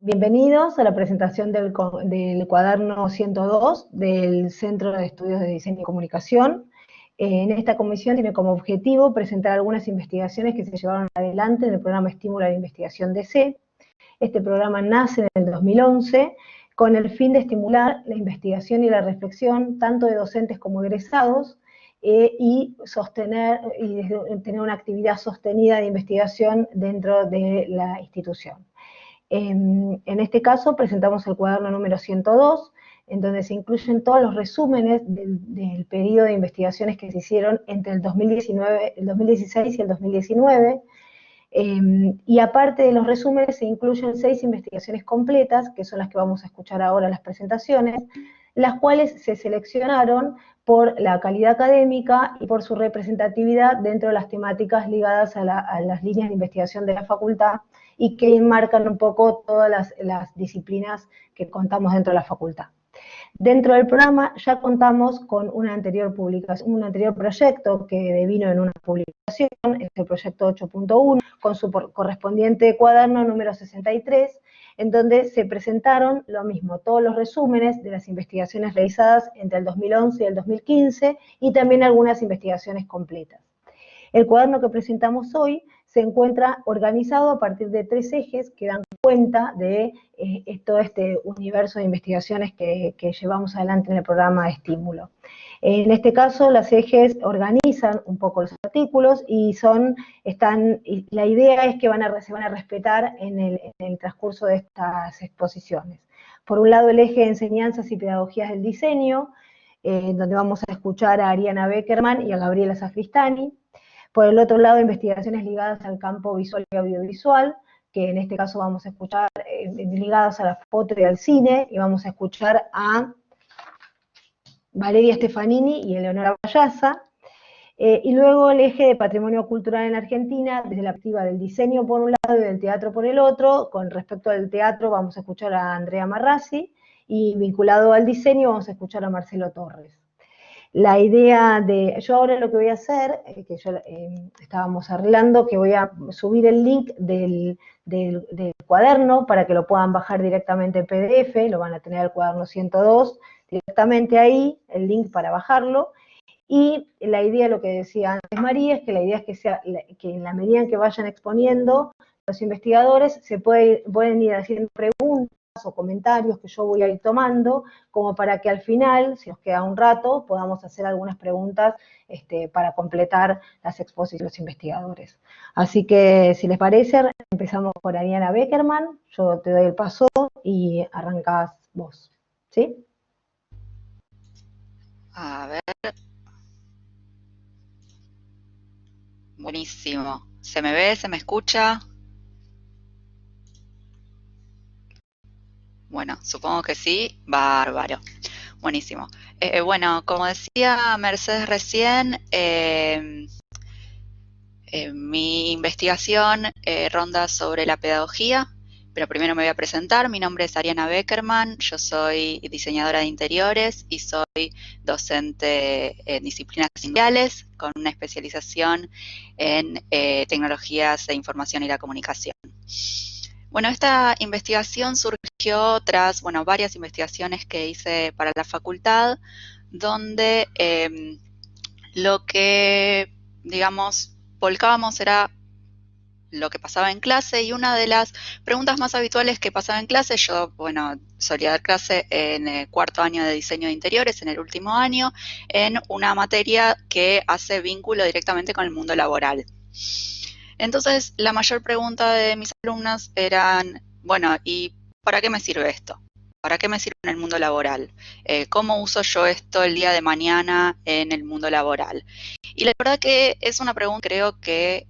Bienvenidos a la presentación del cuaderno 102 del Centro de Estudios de Diseño y Comunicación. En esta comisión tiene como objetivo presentar algunas investigaciones que se llevaron adelante en el programa Estímulo a la Investigación DC. Este programa nace en el 2011 con el fin de estimular la investigación y la reflexión tanto de docentes como egresados y tener una actividad sostenida de investigación dentro de la institución. En este caso presentamos el cuaderno número 102, en donde se incluyen todos los resúmenes del periodo de investigaciones que se hicieron entre el 2016 y el 2019, y aparte de los resúmenes se incluyen 6 investigaciones completas, que son las que vamos a escuchar ahora en las presentaciones, las cuales se seleccionaron por la calidad académica y por su representatividad dentro de las temáticas ligadas a las líneas de investigación de la facultad y que enmarcan un poco todas las disciplinas que contamos dentro de la facultad. Dentro del programa ya contamos con un anterior proyecto que devino en una publicación, el proyecto 8.1, con su correspondiente cuaderno número 63, en donde se presentaron lo mismo, todos los resúmenes de las investigaciones realizadas entre el 2011 y el 2015 y también algunas investigaciones completas. El cuaderno que presentamos hoy se encuentra organizado a partir de 3 ejes que dan cuenta de todo este universo de investigaciones que llevamos adelante en el programa de estímulo. En este caso, los ejes organizan un poco los artículos y la idea es que se van a respetar en el transcurso de estas exposiciones. Por un lado, el eje de enseñanzas y pedagogías del diseño, donde vamos a escuchar a Ariana Beckerman y a Gabriela Sacristani. Por el otro lado, investigaciones ligadas al campo visual y audiovisual, que en este caso vamos a escuchar ligadas a la foto y al cine, y vamos a escuchar a Valeria Stefanini y Eleonora Vallaza. Y luego el eje de patrimonio cultural en Argentina, desde la perspectiva del diseño por un lado y del teatro por el otro. Con respecto al teatro vamos a escuchar a Andrea Marrazzi, y vinculado al diseño vamos a escuchar a Marcelo Torres. La idea yo ahora lo que voy a hacer, que estábamos arreglando, que voy a subir el link del cuaderno para que lo puedan bajar directamente en PDF, lo van a tener el cuaderno 102 directamente ahí, el link para bajarlo, y la idea, lo que decía antes María, es que la idea es que en la medida en que vayan exponiendo, los investigadores pueden ir haciendo preguntas o comentarios que yo voy a ir tomando, como para que al final, si nos queda un rato, podamos hacer algunas preguntas para completar las exposiciones de los investigadores. Así que, si les parece, empezamos por Ariana Beckerman, yo te doy el paso y arrancás vos, ¿sí? A ver. Buenísimo. ¿Se me ve? ¿Se me escucha? Bueno, supongo que sí. Bárbaro. Buenísimo. Bueno, como decía Mercedes recién, mi investigación ronda sobre la pedagogía, pero primero me voy a presentar. Mi nombre es Ariana Beckerman, yo soy diseñadora de interiores y soy docente en disciplinas industriales con una especialización en tecnologías de información y la comunicación. Bueno, esta investigación surgió tras, varias investigaciones que hice para la facultad, donde lo que, digamos, volcábamos era lo que pasaba en clase, y una de las preguntas más habituales que pasaba en clase, yo, solía dar clase en el 4º año de diseño de interiores, en el último año, en una materia que hace vínculo directamente con el mundo laboral. Entonces, la mayor pregunta de mis alumnas eran, ¿y para qué me sirve esto? ¿Para qué me sirve en el mundo laboral? ¿Cómo uso yo esto el día de mañana en el mundo laboral? Y la verdad que es una pregunta, creo que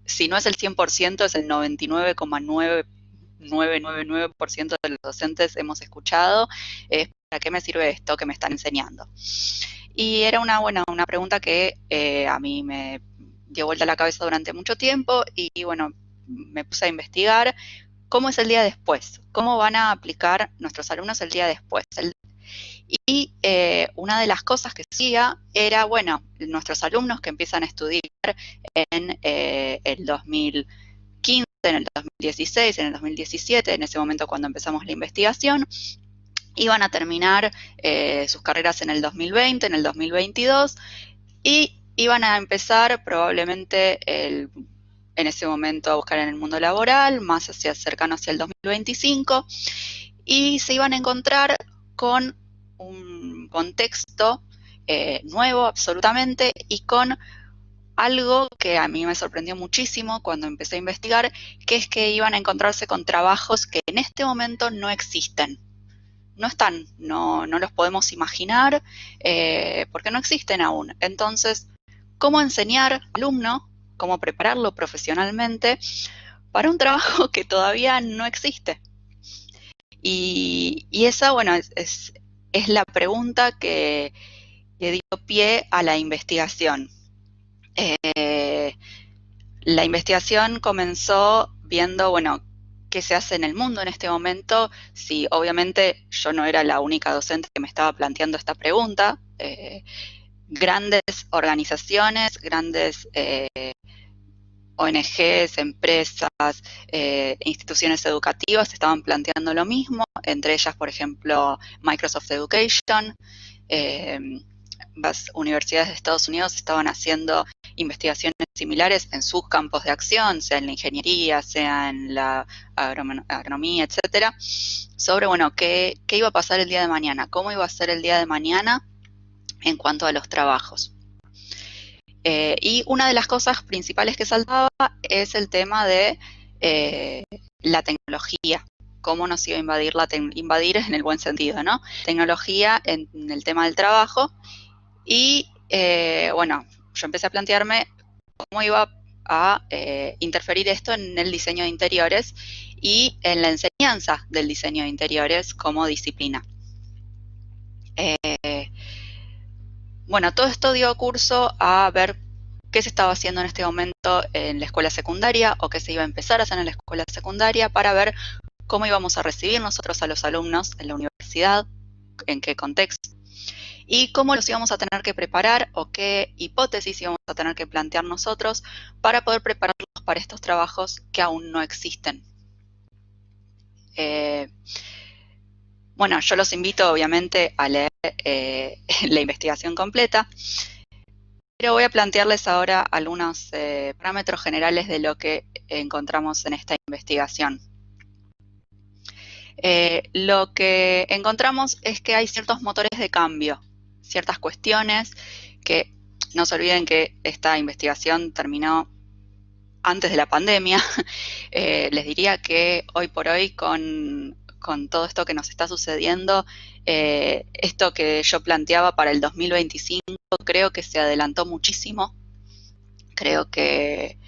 si no es el 100%, es el 99,9999% de los docentes hemos escuchado. ¿Para qué me sirve esto que me están enseñando? Y era una pregunta que a mí me dio vuelta a la cabeza durante mucho tiempo, y me puse a investigar cómo es el día después, cómo van a aplicar nuestros alumnos el día después. Y una de las cosas que hacía era, nuestros alumnos que empiezan a estudiar en el 2015, en el 2016, en el 2017, en ese momento cuando empezamos la investigación. Iban a terminar sus carreras en el 2020, en el 2022, y iban a empezar probablemente en ese momento a buscar en el mundo laboral, más cercano hacia el 2025, y se iban a encontrar con un contexto nuevo absolutamente y con algo que a mí me sorprendió muchísimo cuando empecé a investigar, que es que iban a encontrarse con trabajos que en este momento no existen. No están, no los podemos imaginar porque no existen aún. Entonces, ¿cómo enseñar al alumno, cómo prepararlo profesionalmente para un trabajo que todavía no existe? Y esa, bueno, es la pregunta que dio pie a la investigación. La investigación comenzó viendo, bueno, qué se hace en el mundo en este momento. Si obviamente yo no era la única docente que me estaba planteando esta pregunta, grandes organizaciones, grandes ONGs, empresas, instituciones educativas estaban planteando lo mismo, entre ellas, por ejemplo, Microsoft Education. Las universidades de Estados Unidos estaban haciendo investigaciones similares en sus campos de acción, sea en la ingeniería, sea en la agronomía, etcétera, sobre, bueno, qué iba a pasar el día de mañana, cómo iba a ser el día de mañana en cuanto a los trabajos. Y una de las cosas principales que saltaba es el tema de la tecnología, cómo nos iba a invadir en el buen sentido, ¿no? Tecnología en el tema del trabajo. Y bueno, yo empecé a plantearme cómo iba a interferir esto en el diseño de interiores y en la enseñanza del diseño de interiores como disciplina. Bueno, todo esto dio curso a ver qué se estaba haciendo en este momento en la escuela secundaria o qué se iba a empezar a hacer en la escuela secundaria para ver cómo íbamos a recibir nosotros a los alumnos en la universidad, en qué contexto, y cómo los íbamos a tener que preparar o qué hipótesis íbamos a tener que plantear nosotros para poder prepararlos para estos trabajos que aún no existen. Bueno, yo los invito obviamente a leer la investigación completa, pero voy a plantearles ahora algunos parámetros generales de lo que encontramos en esta investigación. Lo que encontramos es que hay ciertos motores de cambio, ciertas cuestiones que no se olviden que esta investigación terminó antes de la pandemia. Les diría que hoy por hoy con todo esto que nos está sucediendo, esto que yo planteaba para el 2025 creo que se adelantó muchísimo. Creo que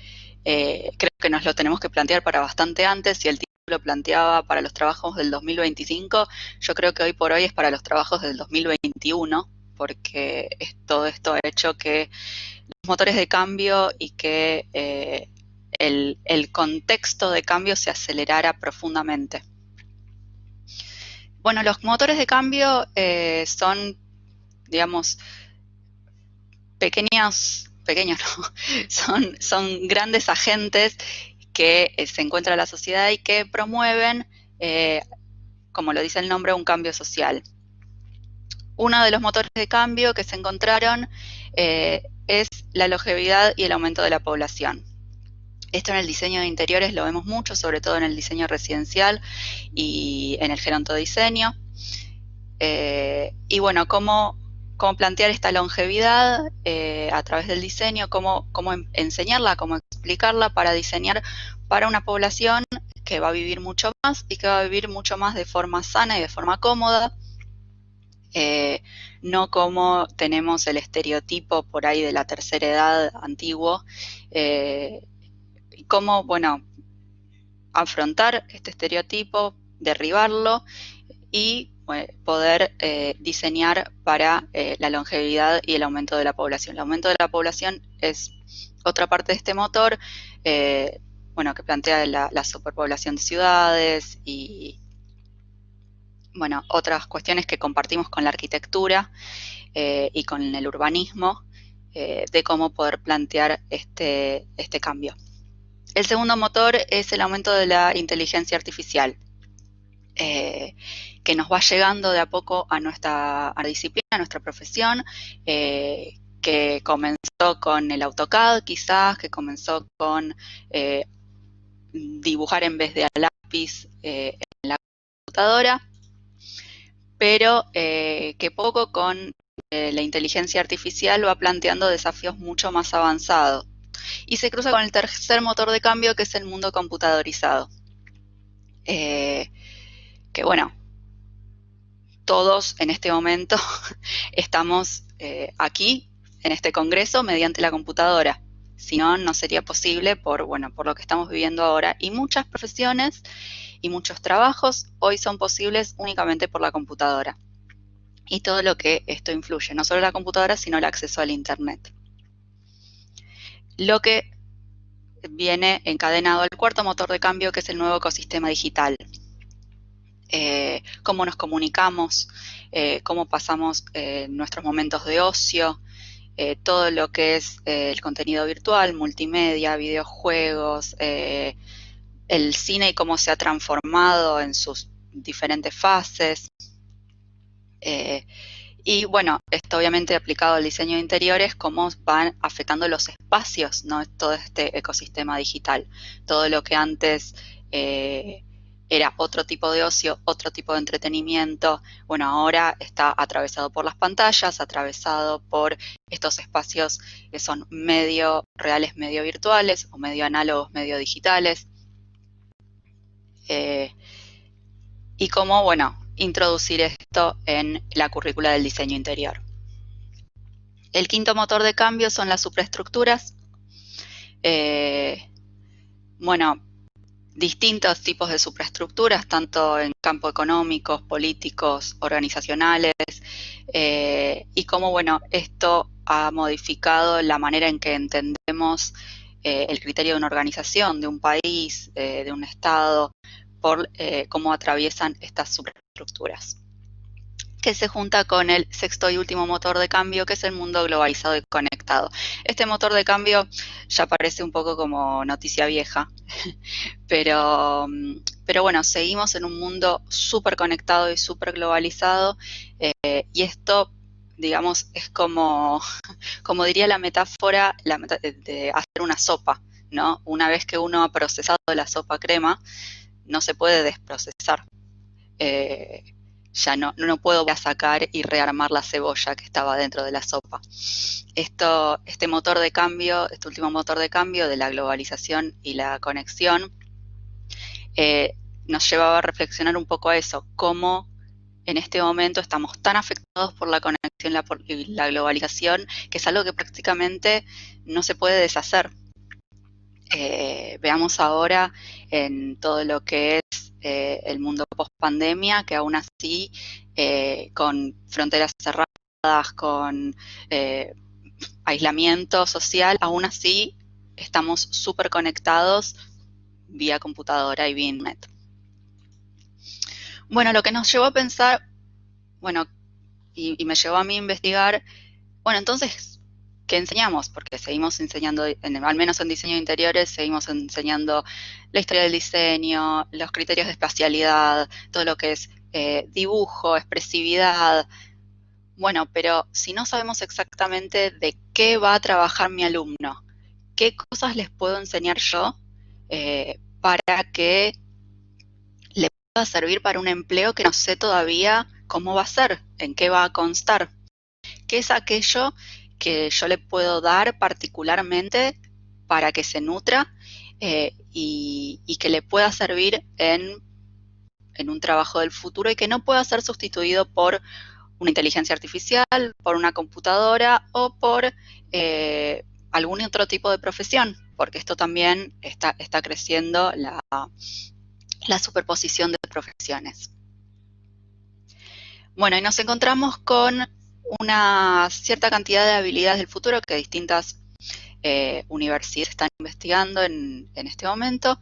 nos lo tenemos que plantear para bastante antes. Si el título planteaba para los trabajos del 2025, yo creo que hoy por hoy es para los trabajos del 2021, porque todo esto ha hecho que los motores de cambio y que el contexto de cambio se acelerara profundamente. Bueno, los motores de cambio son, digamos, pequeños no, son grandes agentes que se encuentran en la sociedad y que promueven, como lo dice el nombre, un cambio social. Uno de los motores de cambio que se encontraron es la longevidad y el aumento de la población. Esto en el diseño de interiores lo vemos mucho, sobre todo en el diseño residencial y en el gerontodiseño. Y bueno, cómo plantear esta longevidad a través del diseño, cómo enseñarla, cómo explicarla para diseñar para una población que va a vivir mucho más y que va a vivir mucho más de forma sana y de forma cómoda. No como tenemos el estereotipo por ahí de la tercera edad antiguo, y cómo, bueno, afrontar este estereotipo, derribarlo y poder diseñar para la longevidad y el aumento de la población. El aumento de la población es otra parte de este motor, bueno, que plantea la superpoblación de ciudades y, bueno, otras cuestiones que compartimos con la arquitectura y con el urbanismo, de cómo poder plantear este cambio. El segundo motor es el aumento de la inteligencia artificial, que nos va llegando de a poco a nuestra disciplina, a nuestra profesión, que comenzó con el AutoCAD quizás, que comenzó con dibujar en vez de a lápiz en la computadora, pero que poco con la inteligencia artificial va planteando desafíos mucho más avanzados. Y se cruza con el tercer motor de cambio, que es el mundo computadorizado. Que bueno, todos en este momento estamos aquí, en este congreso, mediante la computadora. Si no, no sería posible por lo que estamos viviendo ahora. Y muchas profesiones y muchos trabajos hoy son posibles únicamente por la computadora. Y todo lo que esto influye, no solo la computadora, sino el acceso al Internet. Lo que viene encadenado al cuarto motor de cambio, que es el nuevo ecosistema digital. Cómo nos comunicamos, cómo pasamos nuestros momentos de ocio, todo lo que es el contenido virtual, multimedia, videojuegos, el cine y cómo se ha transformado en sus diferentes fases. Y bueno, esto obviamente aplicado al diseño de interiores, cómo van afectando los espacios, ¿no? Todo este ecosistema digital. Todo lo que antes era otro tipo de ocio, otro tipo de entretenimiento, bueno, ahora está atravesado por las pantallas, atravesado por estos espacios que son medio reales, medio virtuales, o medio análogos, medio digitales. Y cómo, bueno, introducir esto en la currícula del diseño interior. El quinto motor de cambio son las superestructuras. Bueno, distintos tipos de superestructuras, tanto en campo económicos, políticos, organizacionales, y cómo, bueno, esto ha modificado la manera en que entendemos el criterio de una organización, de un país, de un Estado, por cómo atraviesan estas superestructuras, que se junta con el sexto y último motor de cambio, que es el mundo globalizado y conectado. Este motor de cambio ya parece un poco como noticia vieja, pero bueno, seguimos en un mundo súper conectado y súper globalizado, y esto, digamos, es como diría la metáfora de hacer una sopa, ¿no? Una vez que uno ha procesado la sopa crema, no se puede desprocesar. Ya no puedo sacar y rearmar la cebolla que estaba dentro de la sopa. Este motor de cambio, este último motor de cambio de la globalización y la conexión, nos llevaba a reflexionar un poco a eso, cómo en este momento estamos tan afectados por la conexión y la globalización, que es algo que prácticamente no se puede deshacer. Veamos ahora en todo lo que es el mundo post-pandemia, que aún así, con fronteras cerradas, con aislamiento social, aún así estamos súper conectados vía computadora y vía internet. Bueno, lo que nos llevó a pensar, bueno, y me llevó a mí a investigar, bueno, entonces, ¿qué enseñamos? Porque seguimos enseñando, al menos en diseño de interiores, seguimos enseñando la historia del diseño, los criterios de espacialidad, todo lo que es dibujo, expresividad. Bueno, pero si no sabemos exactamente de qué va a trabajar mi alumno, qué cosas les puedo enseñar yo para que le pueda servir para un empleo que no sé todavía cómo va a ser, en qué va a constar, qué es aquello que yo le puedo dar particularmente para que se nutra y que le pueda servir en un trabajo del futuro y que no pueda ser sustituido por una inteligencia artificial, por una computadora o por algún otro tipo de profesión, porque esto también está creciendo la superposición de profesiones. Bueno, y nos encontramos con una cierta cantidad de habilidades del futuro que distintas universidades están investigando en este momento,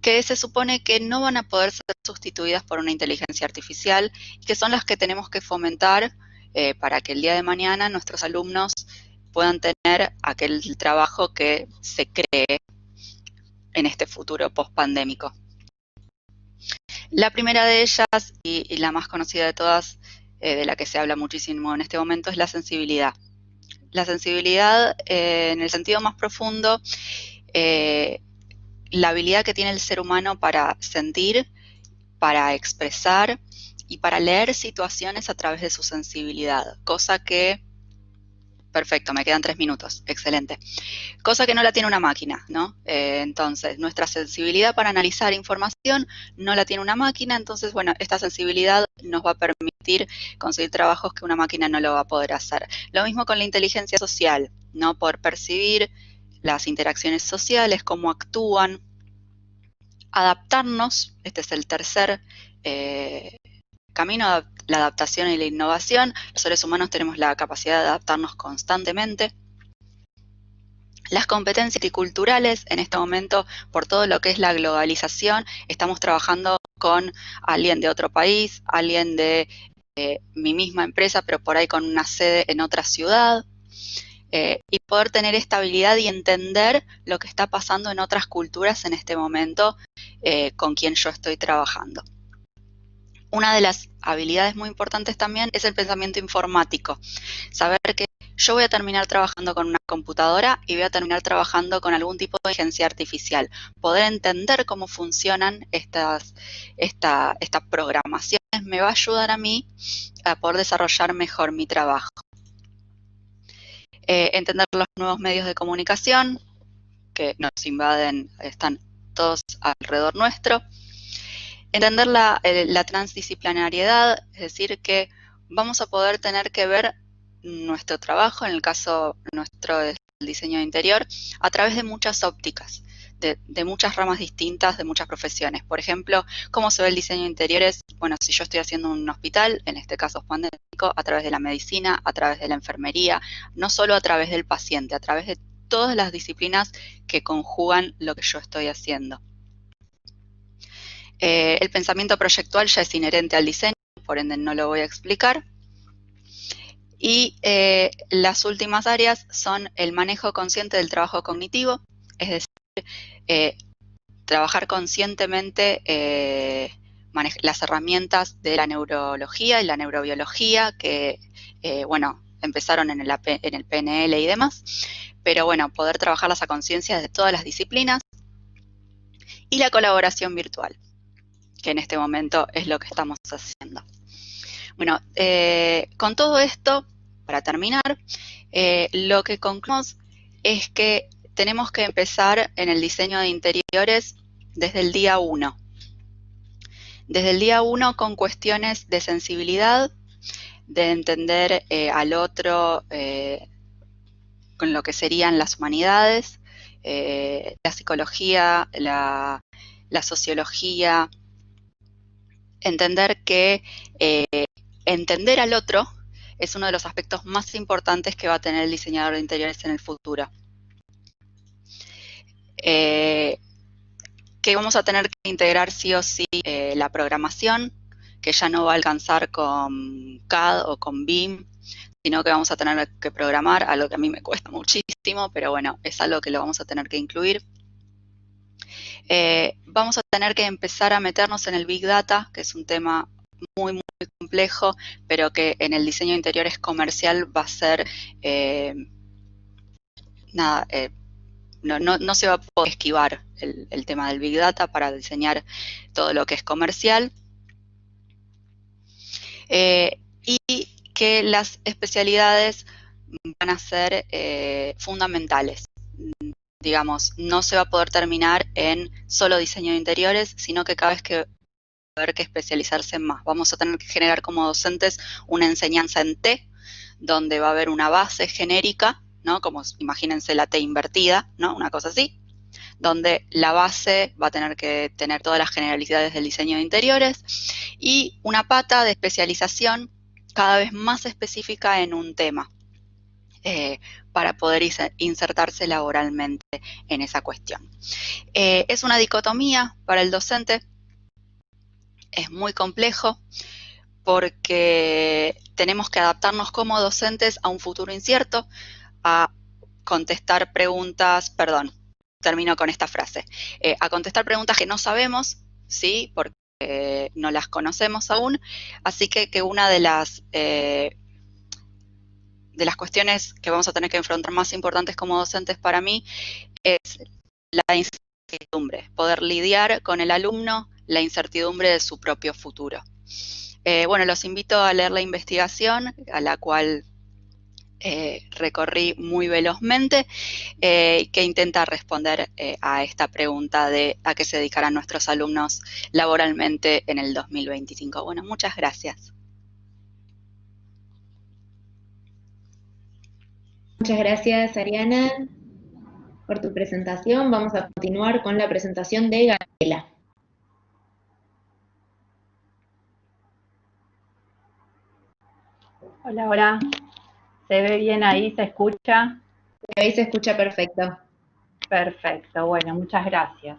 que se supone que no van a poder ser sustituidas por una inteligencia artificial y que son las que tenemos que fomentar para que el día de mañana nuestros alumnos puedan tener aquel trabajo que se cree en este futuro post-pandémico. La primera de ellas, y la más conocida de todas, de la que se habla muchísimo en este momento, es la sensibilidad. La sensibilidad, en el sentido más profundo, la habilidad que tiene el ser humano para sentir, para expresar y para leer situaciones a través de su sensibilidad, cosa que, perfecto, me quedan 3 minutos, excelente, cosa que no la tiene una máquina, ¿no? Entonces, nuestra sensibilidad para analizar información no la tiene una máquina, entonces, bueno, esta sensibilidad nos va a permitir conseguir trabajos que una máquina no lo va a poder hacer. Lo mismo con la inteligencia social, ¿no? Poder percibir las interacciones sociales, cómo actúan, adaptarnos, este es el tercer camino, la adaptación y la innovación. Los seres humanos tenemos la capacidad de adaptarnos constantemente. Las competencias multiculturales, en este momento, por todo lo que es la globalización, estamos trabajando con alguien de otro país, alguien de mi misma empresa, pero por ahí con una sede en otra ciudad. Y poder tener esta habilidad y entender lo que está pasando en otras culturas en este momento con quien yo estoy trabajando. Una de las habilidades muy importantes también es el pensamiento informático. Saber que yo voy a terminar trabajando con una computadora y voy a terminar trabajando con algún tipo de inteligencia artificial. Poder entender cómo funcionan estas programaciones me va a ayudar a mí a poder desarrollar mejor mi trabajo. Entender los nuevos medios de comunicación que nos invaden, están todos alrededor nuestro. Entender la transdisciplinariedad, es decir, que vamos a poder tener que ver nuestro trabajo, en el caso nuestro del diseño de interior, a través de muchas ópticas, de muchas ramas distintas, de muchas profesiones. Por ejemplo, cómo se ve el diseño de interiores. Bueno, si yo estoy haciendo un hospital, en este caso pandémico, a través de la medicina, a través de la enfermería, no solo a través del paciente, a través de todas las disciplinas que conjugan lo que yo estoy haciendo. El pensamiento proyectual ya es inherente al diseño, por ende no lo voy a explicar. Y las últimas áreas son el manejo consciente del trabajo cognitivo, es decir, trabajar conscientemente las herramientas de la neurología y la neurobiología que, bueno, empezaron en el PNL y demás, pero bueno, poder trabajarlas a conciencia de todas las disciplinas. Y la colaboración virtual, que en este momento es lo que estamos haciendo. Bueno, con todo esto, para terminar, lo que concluimos es que tenemos que empezar en el diseño de interiores desde el día 1. Desde el día 1 con cuestiones de sensibilidad, de entender al otro con lo que serían las humanidades, la psicología, la sociología, entender que entender al otro es uno de los aspectos más importantes que va a tener el diseñador de interiores en el futuro. Que vamos a tener que integrar sí o sí la programación, que ya no va a alcanzar con CAD o con BIM, sino que vamos a tener que programar, algo que a mí me cuesta muchísimo, pero bueno, es algo que lo vamos a tener que incluir. Vamos a tener que empezar a meternos en el Big Data, que es un tema muy, muy complejo, pero que en el diseño de interiores comercial va a ser, no se va a poder esquivar el tema del Big Data para diseñar todo lo que es comercial. Y que las especialidades van a ser fundamentales. Digamos, no se va a poder terminar en solo diseño de interiores, sino que cada vez que va a haber que especializarse en más. Vamos a tener que generar como docentes una enseñanza en T, donde va a haber una base genérica, ¿no? Como imagínense la T invertida, ¿no? Una cosa así, donde la base va a tener que tener todas las generalidades del diseño de interiores y una pata de especialización cada vez más específica en un tema. Para poder insertarse laboralmente en esa cuestión. Es una dicotomía para el docente, es muy complejo porque tenemos que adaptarnos como docentes a un futuro incierto, a contestar preguntas, termino con esta frase. A contestar preguntas que no sabemos, ¿sí? Porque no las conocemos aún. Así que una de las cuestiones que vamos a tener que enfrentar más importantes como docentes para mí es la incertidumbre, poder lidiar con el alumno la incertidumbre de su propio futuro. Bueno, los invito a leer la investigación, a la cual recorrí muy velozmente, que intenta responder a esta pregunta de a qué se dedicarán nuestros alumnos laboralmente en el 2025. Bueno, muchas gracias. Muchas gracias, Ariana, por tu presentación. Vamos a continuar con la presentación de Gabriela. Hola, hola. ¿Se ve bien ahí? ¿Se escucha? Ahí se escucha perfecto. Perfecto, bueno, muchas gracias.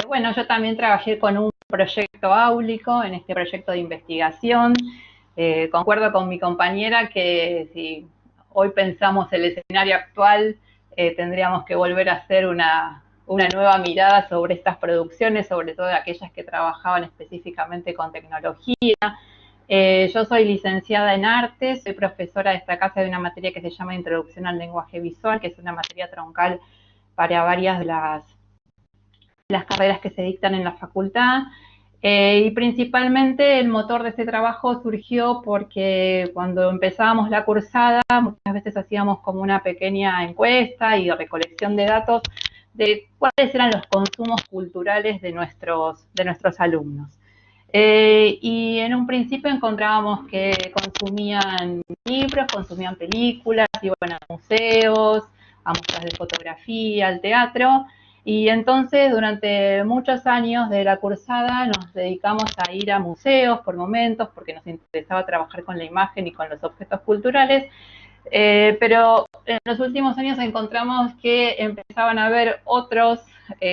Bueno, yo también trabajé con un proyecto áulico, en este proyecto de investigación. Concuerdo con mi compañera que si hoy pensamos el escenario actual, tendríamos que volver a hacer una nueva mirada sobre estas producciones, sobre todo aquellas que trabajaban específicamente con tecnología. Yo soy licenciada en Artes, soy profesora de esta casa de una materia que se llama Introducción al Lenguaje Visual, que es una materia troncal para varias de las carreras que se dictan en la facultad. Y principalmente el motor de este trabajo surgió porque cuando empezábamos la cursada, muchas veces hacíamos como una pequeña encuesta y recolección de datos de cuáles eran los consumos culturales de nuestros alumnos. Y en un principio encontrábamos que consumían libros, consumían películas, iban a museos, a muestras de fotografía, al teatro, y entonces durante muchos años de la cursada nos dedicamos a ir a museos por momentos, porque nos interesaba trabajar con la imagen y con los objetos culturales, pero en los últimos años encontramos que empezaban a haber otros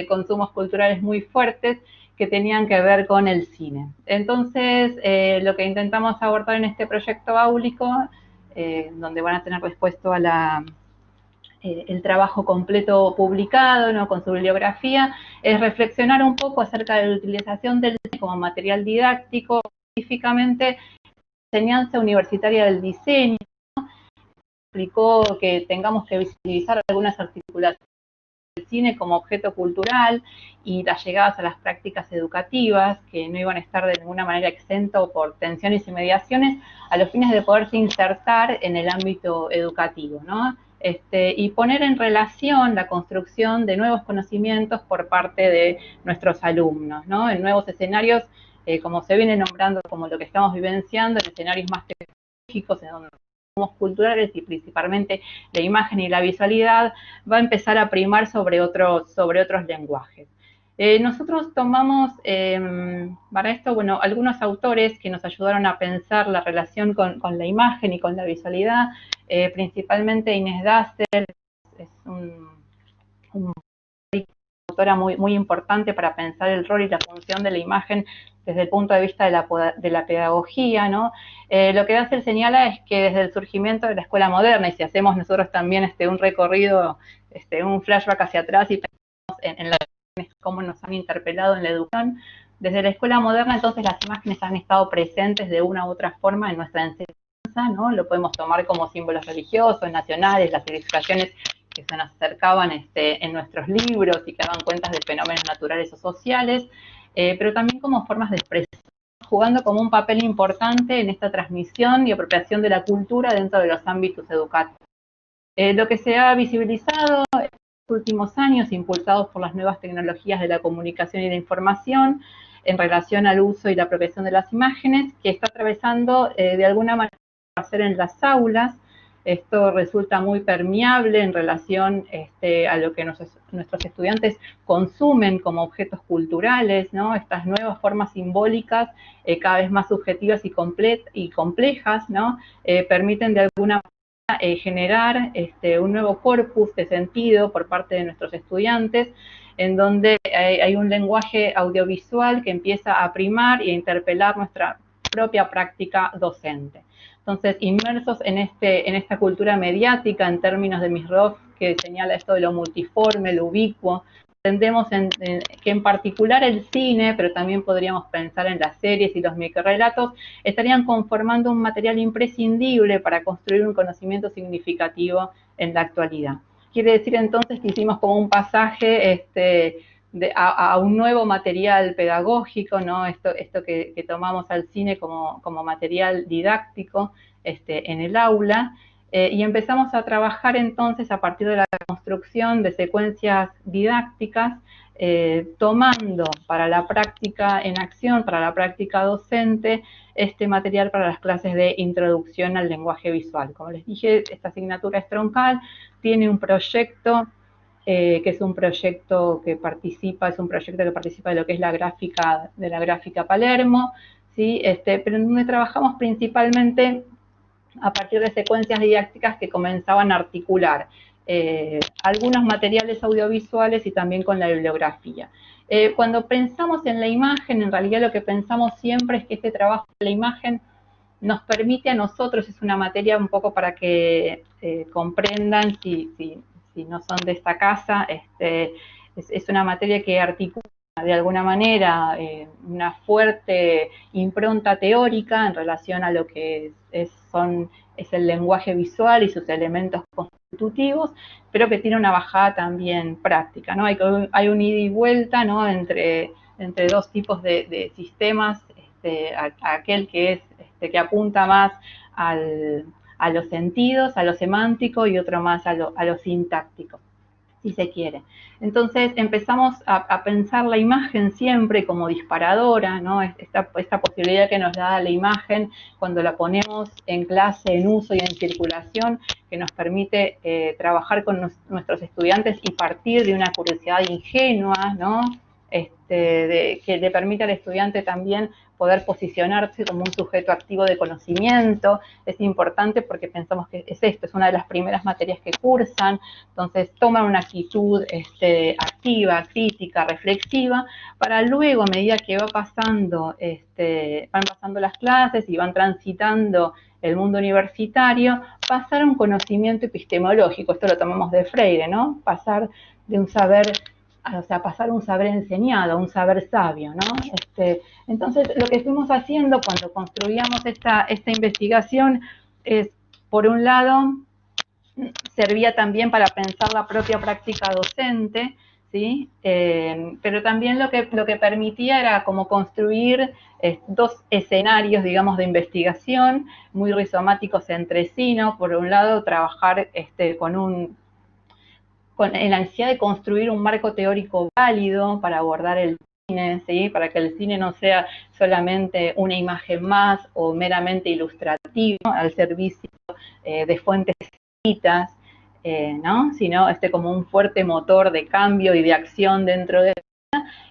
consumos culturales muy fuertes que tenían que ver con el cine. Entonces, lo que intentamos abordar en este proyecto áulico, donde van a tener respuesta a el trabajo completo publicado, ¿no?, con su bibliografía, es reflexionar un poco acerca de la utilización del cine como material didáctico, específicamente enseñanza universitaria del diseño. Explicó que tengamos que visibilizar algunas articulaciones del cine como objeto cultural y las llegadas a las prácticas educativas, que no iban a estar de ninguna manera exentos por tensiones y mediaciones, a los fines de poderse insertar en el ámbito educativo, ¿no? Y poner en relación la construcción de nuevos conocimientos por parte de nuestros alumnos, ¿no? En nuevos escenarios, como se viene nombrando, como lo que estamos vivenciando, en escenarios más tecnológicos, en donde culturales y principalmente la imagen y la visualidad va a empezar a primar sobre otros lenguajes. Nosotros tomamos para esto, bueno, algunos autores que nos ayudaron a pensar la relación con la imagen y con la visualidad, principalmente Inés Dassel, es una autora muy importante para pensar el rol y la función de la imagen desde el punto de vista de la pedagogía, ¿no? Lo que Dassel señala es que desde el surgimiento de la escuela moderna, y si hacemos nosotros también un recorrido, un flashback hacia atrás y pensamos en cómo nos han interpelado en la educación, desde la escuela moderna entonces las imágenes han estado presentes de una u otra forma en nuestra enseñanza, ¿no? Lo podemos tomar como símbolos religiosos, nacionales, las ilustraciones que se nos acercaban en nuestros libros y que daban cuentas de fenómenos naturales o sociales, pero también como formas de expresión, jugando como un papel importante en esta transmisión y apropiación de la cultura dentro de los ámbitos educativos. Lo que se ha visibilizado en los últimos años, impulsados por las nuevas tecnologías de la comunicación y la información, en relación al uso y la apropiación de las imágenes, que está atravesando de alguna manera hacer en las aulas. Esto resulta muy permeable en relación a lo que nuestros estudiantes consumen como objetos culturales, ¿no? Estas nuevas formas simbólicas, cada vez más subjetivas y complejas, ¿no? Permiten de alguna manera generar un nuevo corpus de sentido por parte de nuestros estudiantes, en donde hay un lenguaje audiovisual que empieza a primar y a interpelar nuestra propia práctica docente. Entonces, inmersos en esta cultura mediática en términos de Misroff, que señala esto de lo multiforme, lo ubicuo. Entendemos que en particular el cine, pero también podríamos pensar en las series y los microrrelatos, estarían conformando un material imprescindible para construir un conocimiento significativo en la actualidad. Quiere decir entonces que hicimos como un pasaje a un nuevo material pedagógico, ¿no? Esto que tomamos al cine como material didáctico en el aula, y empezamos a trabajar entonces a partir de la construcción de secuencias didácticas, tomando para la práctica en acción, para la práctica docente, este material para las clases de introducción al lenguaje visual. Como les dije, esta asignatura es troncal, tiene un proyecto que es un proyecto que participa de lo que es la gráfica Palermo, ¿sí? Pero en donde trabajamos principalmente a partir de secuencias didácticas que comenzaban a articular algunos materiales audiovisuales y también con la bibliografía. Cuando pensamos en la imagen, en realidad lo que pensamos siempre es que este trabajo de la imagen nos permite a nosotros, es una materia un poco para que comprendan si no son de esta casa, es una materia que articula de alguna manera una fuerte impronta teórica en relación a lo que es el lenguaje visual y sus elementos constitutivos, pero que tiene una bajada también práctica, ¿no? Hay un ida y vuelta, ¿no? entre dos tipos de sistemas, aquel que es que apunta más a los sentidos, a lo semántico, y otro más a lo sintáctico, si se quiere. Entonces empezamos a pensar la imagen siempre como disparadora, ¿no? Esta posibilidad que nos da la imagen cuando la ponemos en clase, en uso y en circulación, que nos permite trabajar con nuestros estudiantes y partir de una curiosidad ingenua, ¿no? Que le permite al estudiante también poder posicionarse como un sujeto activo de conocimiento. Es importante porque pensamos que es una de las primeras materias que cursan, entonces toman una actitud activa, crítica, reflexiva, para luego, a medida que van pasando las clases y van transitando el mundo universitario, pasar a un conocimiento epistemológico. Esto lo tomamos de Freire, ¿no? Pasar de un saber, pasar a un saber enseñado, a un saber sabio, ¿no? Entonces, lo que fuimos haciendo cuando construíamos esta investigación es, por un lado, servía también para pensar la propia práctica docente, ¿sí? Pero también lo que permitía era como construir dos escenarios, digamos, de investigación muy rizomáticos entre sí, ¿no? Por un lado, trabajar con la necesidad de construir un marco teórico válido para abordar el cine, ¿sí? Para que el cine no sea solamente una imagen más o meramente ilustrativo al servicio de fuentes escritas, ¿no? Sino como un fuerte motor de cambio y de acción dentro de ella.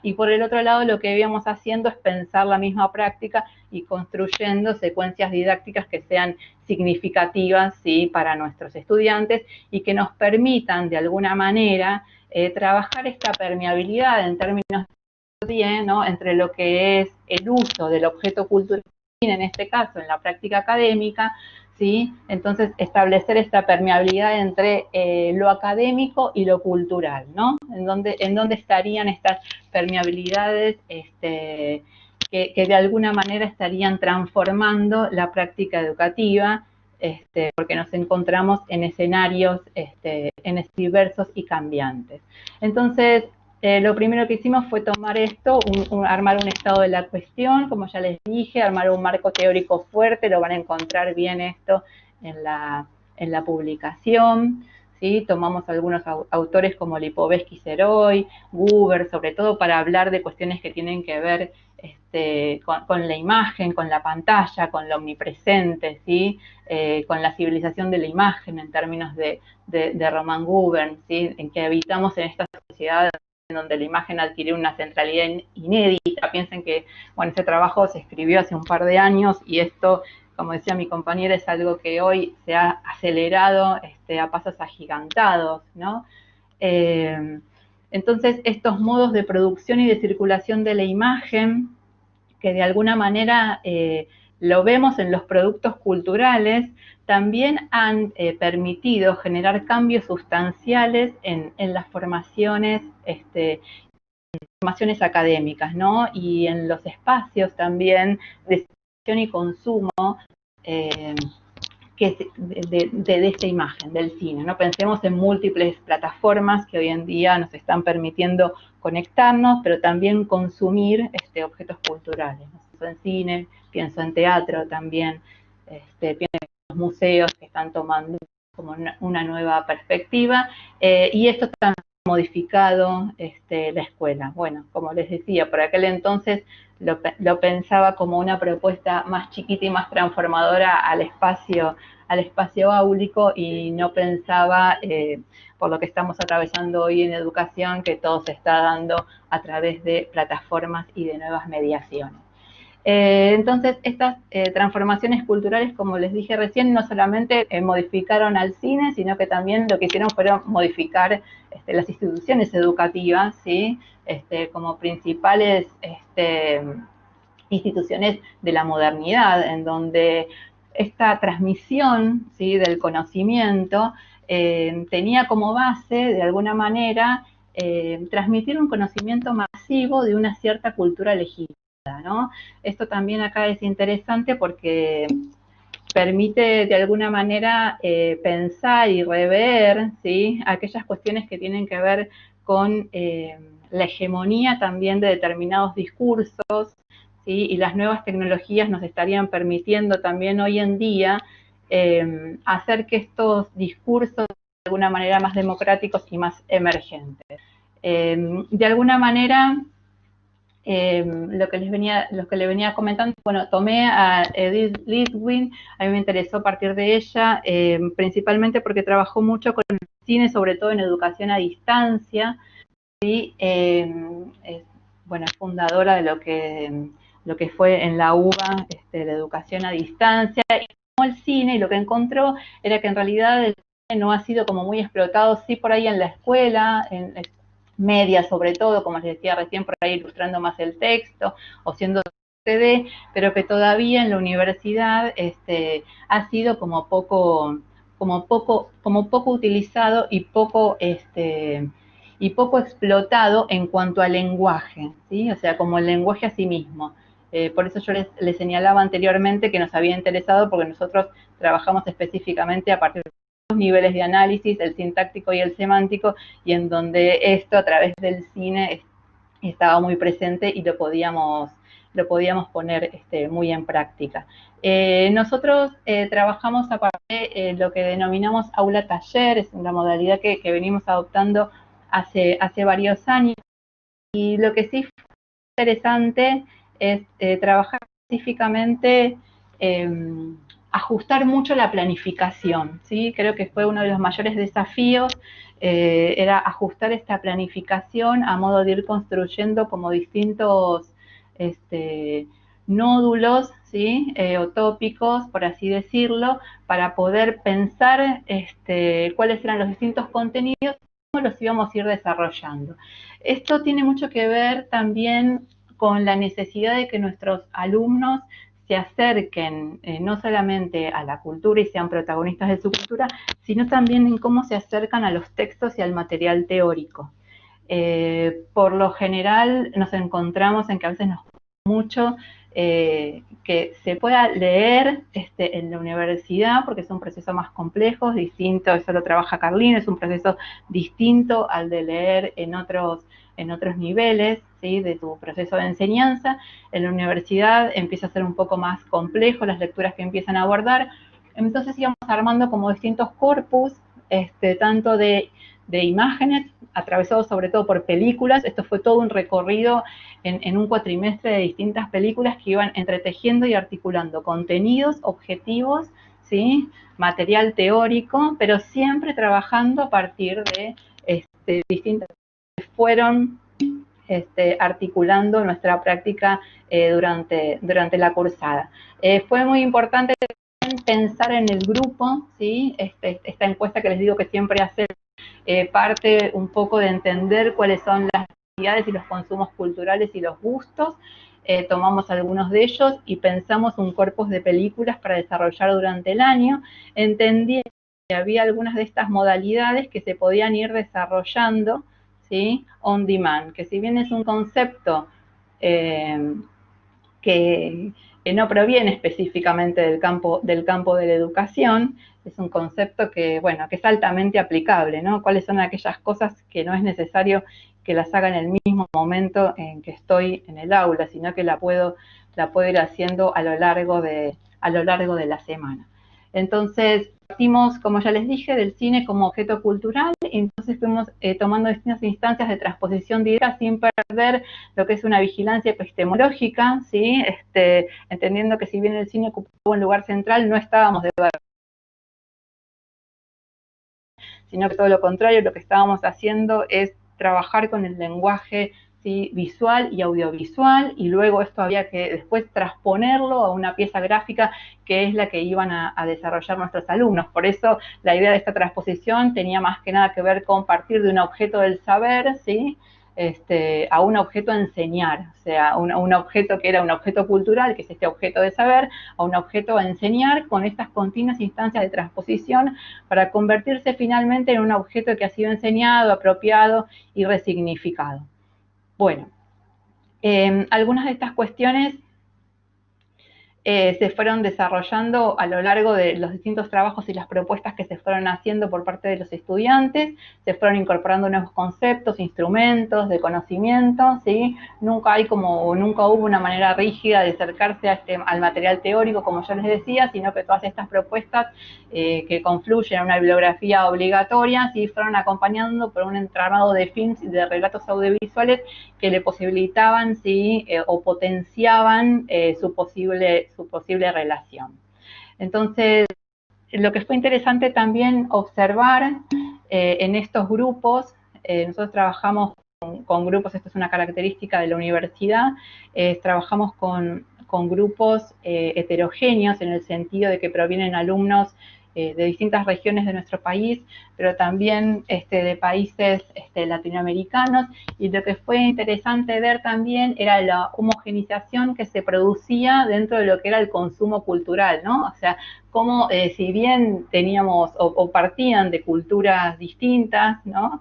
Y por el otro lado, lo que íbamos haciendo es pensar la misma práctica y construyendo secuencias didácticas que sean significativas, ¿sí? Para nuestros estudiantes y que nos permitan de alguna manera trabajar esta permeabilidad en términos bien, ¿no? Entre lo que es el uso del objeto cultural, en este caso en la práctica académica, ¿sí? Entonces establecer esta permeabilidad entre lo académico y lo cultural, ¿no? En dónde estarían estas permeabilidades que de alguna manera estarían transformando la práctica educativa, porque nos encontramos en escenarios diversos y cambiantes. Entonces, lo primero que hicimos fue tomar esto, armar un estado de la cuestión, como ya les dije, armar un marco teórico fuerte, lo van a encontrar bien esto en la publicación, ¿sí? Tomamos algunos autores como Lipovetsky, Seroy, Guber, sobre todo para hablar de cuestiones que tienen que ver con la imagen, con la pantalla, con lo omnipresente, ¿sí? Con la civilización de la imagen en términos de Roman Guber, ¿sí? En que habitamos en esta sociedad en donde la imagen adquirió una centralidad inédita. Piensen que, bueno, ese trabajo se escribió hace un par de años y esto, como decía mi compañera, es algo que hoy se ha acelerado a pasos agigantados, ¿no? Entonces, estos modos de producción y de circulación de la imagen, que de alguna manera lo vemos en los productos culturales, también han permitido generar cambios sustanciales en las formaciones, formaciones académicas, ¿no? Y en los espacios también de expresión y consumo de esta imagen, del cine, ¿no? Pensemos en múltiples plataformas que hoy en día nos están permitiendo conectarnos, pero también consumir objetos culturales. Pienso en cine, pienso en teatro también, pienso en los museos que están tomando como una nueva perspectiva, y esto también ha modificado la escuela. Bueno, como les decía, por aquel entonces lo pensaba como una propuesta más chiquita y más transformadora al espacio áulico, y no pensaba, por lo que estamos atravesando hoy en educación, que todo se está dando a través de plataformas y de nuevas mediaciones. Entonces, estas transformaciones culturales, como les dije recién, no solamente modificaron al cine, sino que también lo que hicieron fueron modificar las instituciones educativas, ¿sí? Como principales instituciones de la modernidad, en donde esta transmisión, ¿sí?, del conocimiento tenía como base, de alguna manera, transmitir un conocimiento masivo de una cierta cultura legítima, ¿no? Esto también acá es interesante porque permite de alguna manera pensar y rever, ¿sí?, aquellas cuestiones que tienen que ver con la hegemonía también de determinados discursos, ¿sí? Y las nuevas tecnologías nos estarían permitiendo también hoy en día hacer que estos discursos de alguna manera más democráticos y más emergentes. De alguna manera, lo que les venía comentando, bueno, tomé a Edith Lidwin, a mí me interesó a partir de ella, principalmente porque trabajó mucho con el cine, sobre todo en educación a distancia, ¿sí? Bueno, es fundadora de lo que fue en la UBA, la educación a distancia, y como el cine, y lo que encontró era que en realidad el cine no ha sido como muy explotado, sí por ahí en la escuela, en media sobre todo, como les decía recién, por ahí ilustrando más el texto, o siendo CD, pero que todavía en la universidad ha sido como poco utilizado y poco explotado en cuanto al lenguaje, ¿sí? O sea, como el lenguaje a sí mismo. Por eso yo les señalaba anteriormente que nos había interesado, porque nosotros trabajamos específicamente a partir de los niveles de análisis, el sintáctico y el semántico, y en donde esto a través del cine estaba muy presente y lo podíamos poner muy en práctica. Nosotros trabajamos a partir de lo que denominamos aula taller, es una modalidad que venimos adoptando hace varios años, y lo que sí fue interesante es trabajar específicamente, ajustar mucho la planificación, ¿sí? Creo que fue uno de los mayores desafíos, era ajustar esta planificación a modo de ir construyendo como distintos nódulos, ¿sí? O tópicos, por así decirlo, para poder pensar cuáles eran los distintos contenidos y cómo los íbamos a ir desarrollando. Esto tiene mucho que ver también con la necesidad de que nuestros alumnos se acerquen no solamente a la cultura y sean protagonistas de su cultura, sino también en cómo se acercan a los textos y al material teórico. Por lo general nos encontramos en que a veces nos cuesta mucho que se pueda leer en la universidad, porque es un proceso más complejo, distinto, eso lo trabaja Carlino, es un proceso distinto al de leer en otros niveles, ¿sí?, de tu proceso de enseñanza. En la universidad empieza a ser un poco más complejo las lecturas que empiezan a abordar, entonces íbamos armando como distintos corpus, tanto de imágenes, atravesados sobre todo por películas. Esto fue todo un recorrido en un cuatrimestre de distintas películas que iban entretejiendo y articulando contenidos, objetivos, ¿sí?, material teórico, pero siempre trabajando a partir de distintas que fueron articulando nuestra práctica durante la cursada. Fue muy importante pensar en el grupo, ¿sí? Esta encuesta que les digo que siempre hace parte un poco de entender cuáles son las necesidades y los consumos culturales y los gustos, tomamos algunos de ellos y pensamos un corpus de películas para desarrollar durante el año, entendiendo que había algunas de estas modalidades que se podían ir desarrollando, ¿sí?, on demand, que si bien es un concepto que no proviene específicamente del campo de la educación, es un concepto que, bueno, que es altamente aplicable, ¿no? ¿Cuáles son aquellas cosas que no es necesario que las haga en el mismo momento en que estoy en el aula, sino que la puedo ir haciendo a lo largo de la semana? Entonces, partimos, como ya les dije, del cine como objeto cultural, y entonces fuimos tomando distintas instancias de transposición de ideas sin perder lo que es una vigilancia epistemológica, ¿sí? Entendiendo que si bien el cine ocupaba un lugar central, no estábamos de verdad, sino que todo lo contrario, lo que estábamos haciendo es trabajar con el lenguaje, ¿sí?, visual y audiovisual, y luego esto había que después transponerlo a una pieza gráfica que es la que iban a desarrollar nuestros alumnos. Por eso la idea de esta transposición tenía más que nada que ver con partir de un objeto del saber, ¿sí?, a un objeto a enseñar, o sea, un objeto que era un objeto cultural, que es este objeto de saber, a un objeto a enseñar con estas continuas instancias de transposición para convertirse finalmente en un objeto que ha sido enseñado, apropiado y resignificado. Bueno, algunas de estas cuestiones se fueron desarrollando a lo largo de los distintos trabajos y las propuestas que se fueron haciendo por parte de los estudiantes, se fueron incorporando nuevos conceptos, instrumentos de conocimiento, ¿sí? Nunca hubo una manera rígida de acercarse al material teórico, como yo les decía, sino que todas estas propuestas que confluyen en una bibliografía obligatoria, ¿sí?, fueron acompañando por un entramado de films y de relatos audiovisuales que le posibilitaban, ¿sí?, o potenciaban su posible relación. Entonces, lo que fue interesante también observar en estos grupos, nosotros trabajamos con grupos, esto es una característica de la universidad, trabajamos con grupos heterogéneos en el sentido de que provienen alumnos de distintas regiones de nuestro país, pero también de países latinoamericanos, y lo que fue interesante ver también era la homogenización que se producía dentro de lo que era el consumo cultural, ¿no? O sea, cómo si bien teníamos o partían de culturas distintas, ¿no?,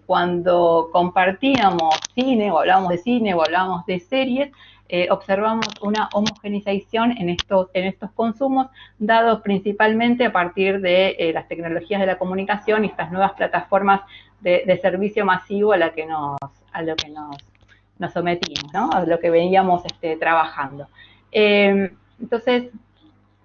cuando compartíamos cine o hablábamos de cine o hablábamos de series, observamos una homogeneización en estos consumos, dados principalmente a partir de las tecnologías de la comunicación y estas nuevas plataformas de servicio masivo a lo que nos sometimos, ¿no?, a lo que veníamos trabajando. Entonces,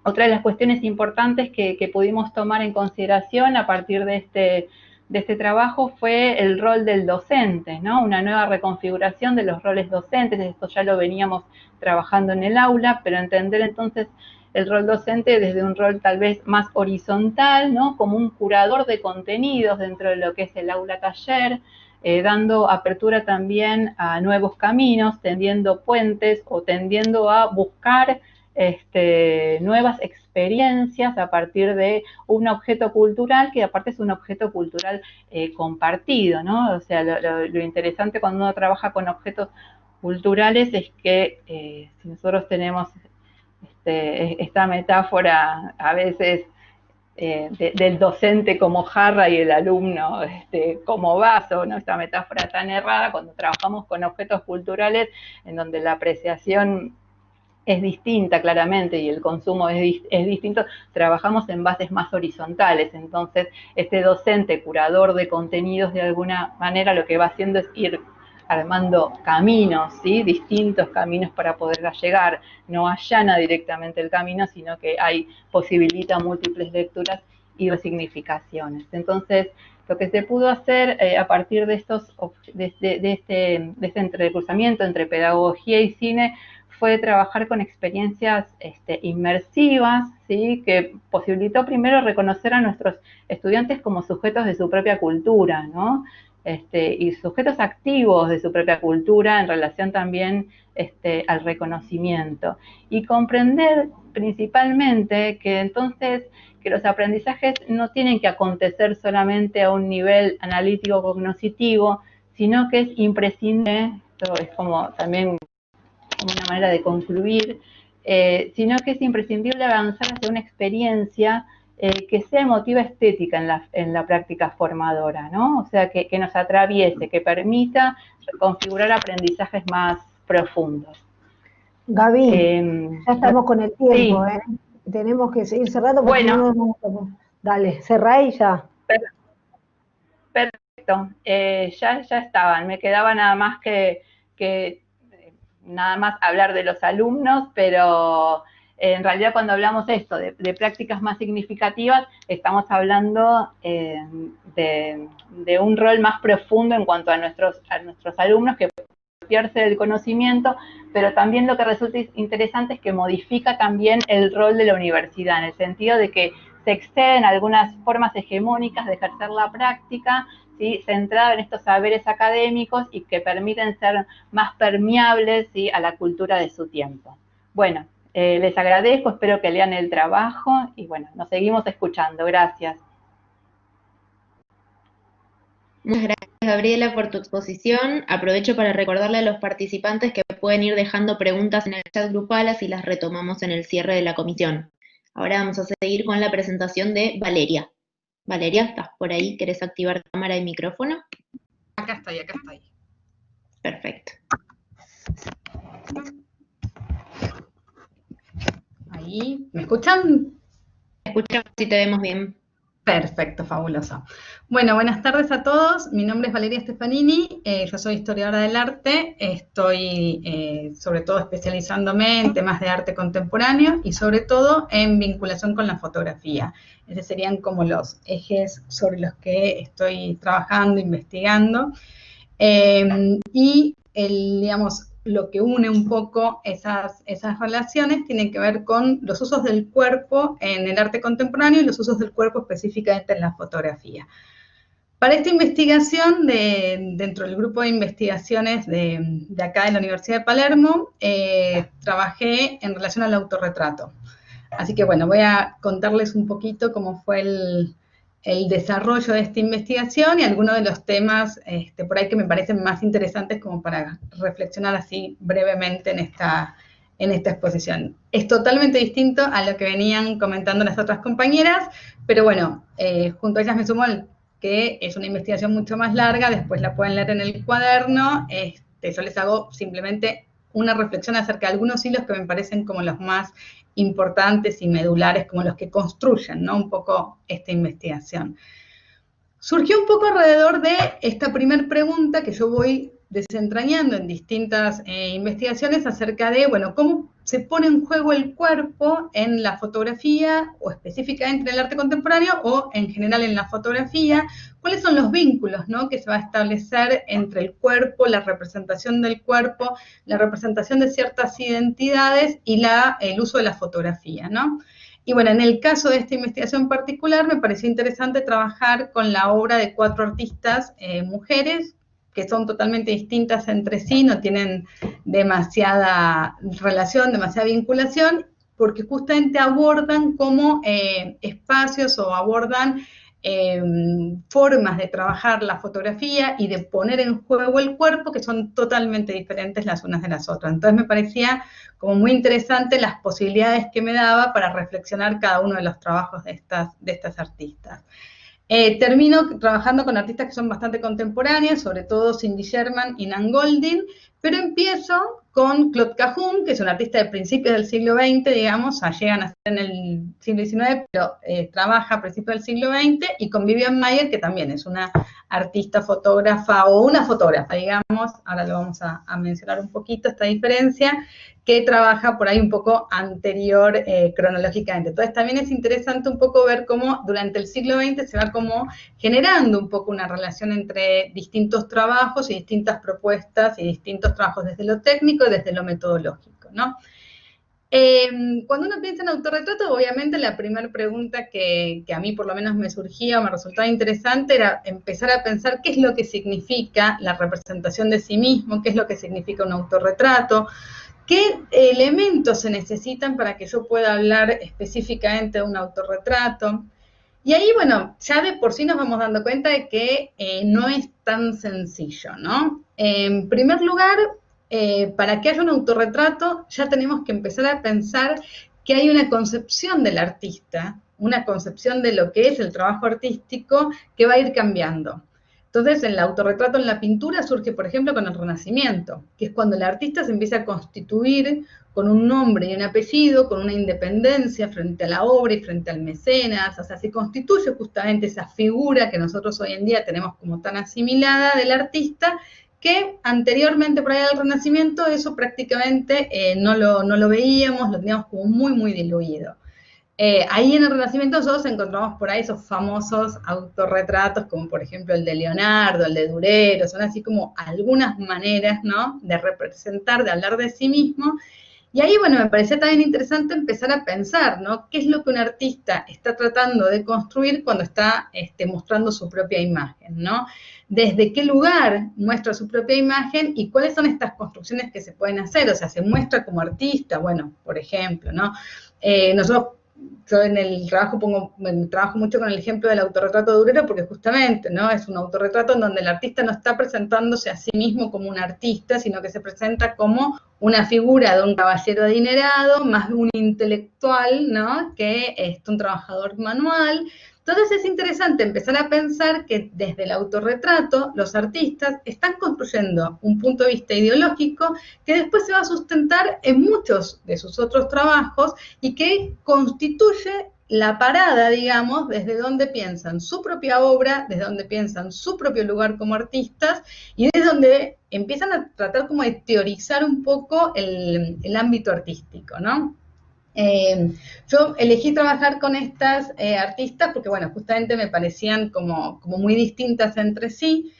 otra de las cuestiones importantes que pudimos tomar en consideración a partir de este trabajo fue el rol del docente, ¿no?, una nueva reconfiguración de los roles docentes. Esto ya lo veníamos trabajando en el aula, pero entender entonces el rol docente desde un rol tal vez más horizontal, ¿no?, como un curador de contenidos dentro de lo que es el aula taller, dando apertura también a nuevos caminos, tendiendo puentes o tendiendo a buscar nuevas experiencias a partir de un objeto cultural que aparte es un objeto cultural compartido, ¿no? O sea, lo interesante cuando uno trabaja con objetos culturales es que si nosotros tenemos esta metáfora a veces del docente como jarra y el alumno como vaso, ¿no?, esta metáfora tan errada, cuando trabajamos con objetos culturales en donde la apreciación es distinta claramente y el consumo es distinto, trabajamos en bases más horizontales. Entonces, este docente curador de contenidos de alguna manera lo que va haciendo es ir armando caminos, ¿sí?, distintos caminos para poder llegar. No allana directamente el camino, sino que posibilita múltiples lecturas y resignificaciones. Entonces, lo que se pudo hacer a partir de este entrecruzamiento entre pedagogía y cine fue trabajar con experiencias inmersivas, ¿sí?, que posibilitó primero reconocer a nuestros estudiantes como sujetos de su propia cultura, ¿no?, y sujetos activos de su propia cultura en relación también al reconocimiento. Y comprender principalmente que entonces que los aprendizajes no tienen que acontecer solamente a un nivel analítico cognitivo, sino que es imprescindible, esto es como también como una manera de concluir, sino que es imprescindible avanzar hacia una experiencia que sea emotiva estética en la práctica formadora, ¿no? O sea, que nos atraviese, que permita configurar aprendizajes más profundos. Gaby, ya estamos con el tiempo, sí. Tenemos que seguir cerrando. Bueno. Dale, cerrá y ya. Perfecto, ya estaban. Me quedaba nada más que nada más hablar de los alumnos, pero en realidad cuando hablamos esto de prácticas más significativas, estamos hablando de un rol más profundo en cuanto a nuestros alumnos, que apropiarse del conocimiento, pero también lo que resulta interesante es que modifica también el rol de la universidad, en el sentido de que se exceden algunas formas hegemónicas de ejercer la práctica, ¿sí?, centrada en estos saberes académicos y que permiten ser más permeables, ¿sí?, a la cultura de su tiempo. Bueno, les agradezco, espero que lean el trabajo y bueno, nos seguimos escuchando. Gracias. Muchas gracias, Gabriela, por tu exposición. Aprovecho para recordarle a los participantes que pueden ir dejando preguntas en el chat grupal, así las retomamos en el cierre de la comisión. Ahora vamos a seguir con la presentación de Valeria. Valeria, ¿estás por ahí? ¿Querés activar cámara y micrófono? Acá estoy. Perfecto. Ahí, ¿me escuchan? Escuchamos y te vemos bien. Perfecto, fabuloso. Bueno, buenas tardes a todos. Mi nombre es Valeria Stefanini, yo soy historiadora del arte, estoy sobre todo especializándome en temas de arte contemporáneo y sobre todo en vinculación con la fotografía. Esos serían como los ejes sobre los que estoy trabajando, investigando. Y digamos, lo que une un poco esas relaciones tiene que ver con los usos del cuerpo en el arte contemporáneo y los usos del cuerpo específicamente en la fotografía. Para esta investigación, dentro del grupo de investigaciones de acá de la Universidad de Palermo, trabajé en relación al autorretrato. Así que bueno, voy a contarles un poquito cómo fue el desarrollo de esta investigación y algunos de los temas por ahí que me parecen más interesantes como para reflexionar así brevemente en esta exposición. Es totalmente distinto a lo que venían comentando las otras compañeras, pero bueno, junto a ellas me sumo que es una investigación mucho más larga, después la pueden leer en el cuaderno, yo les hago simplemente una reflexión acerca de algunos hilos que me parecen como los más importantes y medulares, como los que construyen, ¿no?, un poco esta investigación. Surgió un poco alrededor de esta primera pregunta que yo voy desentrañando en distintas investigaciones acerca de, bueno, cómo se pone en juego el cuerpo en la fotografía, o específicamente en el arte contemporáneo, o en general en la fotografía, cuáles son los vínculos, ¿no?, que se va a establecer entre el cuerpo, la representación del cuerpo, la representación de ciertas identidades y el uso de la fotografía, ¿no? Y bueno, en el caso de esta investigación en particular, me pareció interesante trabajar con la obra de 4 artistas mujeres, que son totalmente distintas entre sí, no tienen demasiada relación, demasiada vinculación, porque justamente abordan como espacios o abordan formas de trabajar la fotografía y de poner en juego el cuerpo que son totalmente diferentes las unas de las otras. Entonces me parecía como muy interesante las posibilidades que me daba para reflexionar cada uno de los trabajos de estas artistas. Termino trabajando con artistas que son bastante contemporáneas, sobre todo Cindy Sherman y Nan Goldin, pero empiezo con Claude Cahun, que es un artista de principios del siglo XX, digamos, llega a nacer en el siglo XIX, pero trabaja a principios del siglo XX, y con Vivian Maier, que también es una artista fotógrafa, o una fotógrafa, digamos, ahora lo vamos a mencionar un poquito, esta diferencia, que trabaja por ahí un poco anterior cronológicamente. Entonces también es interesante un poco ver cómo durante el siglo XX se va como generando un poco una relación entre distintos trabajos y distintas propuestas y distintos trabajos desde lo técnico y desde lo metodológico, ¿no? Cuando uno piensa en autorretrato, obviamente la primera pregunta que a mí por lo menos me surgía o me resultaba interesante era empezar a pensar qué es lo que significa la representación de sí mismo, qué es lo que significa un autorretrato, qué elementos se necesitan para que yo pueda hablar específicamente de un autorretrato. Y ahí, bueno, ya de por sí nos vamos dando cuenta de que no es tan sencillo, ¿no? En primer lugar, para que haya un autorretrato ya tenemos que empezar a pensar que hay una concepción del artista, una concepción de lo que es el trabajo artístico que va a ir cambiando. Entonces, el autorretrato en la pintura surge, por ejemplo, con el Renacimiento, que es cuando el artista se empieza a constituir con un nombre y un apellido, con una independencia frente a la obra y frente al mecenas, o sea, se constituye justamente esa figura que nosotros hoy en día tenemos como tan asimilada del artista, que anteriormente, por ahí al Renacimiento, eso prácticamente no lo veíamos, lo teníamos como muy diluido. Ahí en el Renacimiento nosotros encontramos por ahí esos famosos autorretratos, como por ejemplo el de Leonardo, el de Durero, son así como algunas maneras, ¿no?, de representar, de hablar de sí mismo. Y ahí, bueno, me parecía también interesante empezar a pensar, ¿no?, qué es lo que un artista está tratando de construir cuando está mostrando su propia imagen, ¿no? Desde qué lugar muestra su propia imagen y cuáles son estas construcciones que se pueden hacer. O sea, se muestra como artista, bueno, por ejemplo, ¿no? Yo en el trabajo trabajo mucho con el ejemplo del autorretrato de Durero porque justamente, ¿no?, es un autorretrato en donde el artista no está presentándose a sí mismo como un artista, sino que se presenta como una figura de un caballero adinerado, más de un intelectual, ¿no?, que un trabajador manual. Entonces es interesante empezar a pensar que desde el autorretrato los artistas están construyendo un punto de vista ideológico que después se va a sustentar en muchos de sus otros trabajos y que constituye la parada, digamos, desde donde piensan su propia obra, desde donde piensan su propio lugar como artistas y desde donde empiezan a tratar como de teorizar un poco el ámbito artístico, ¿no? Yo elegí trabajar con estas artistas porque, bueno, justamente me parecían como muy distintas entre sí.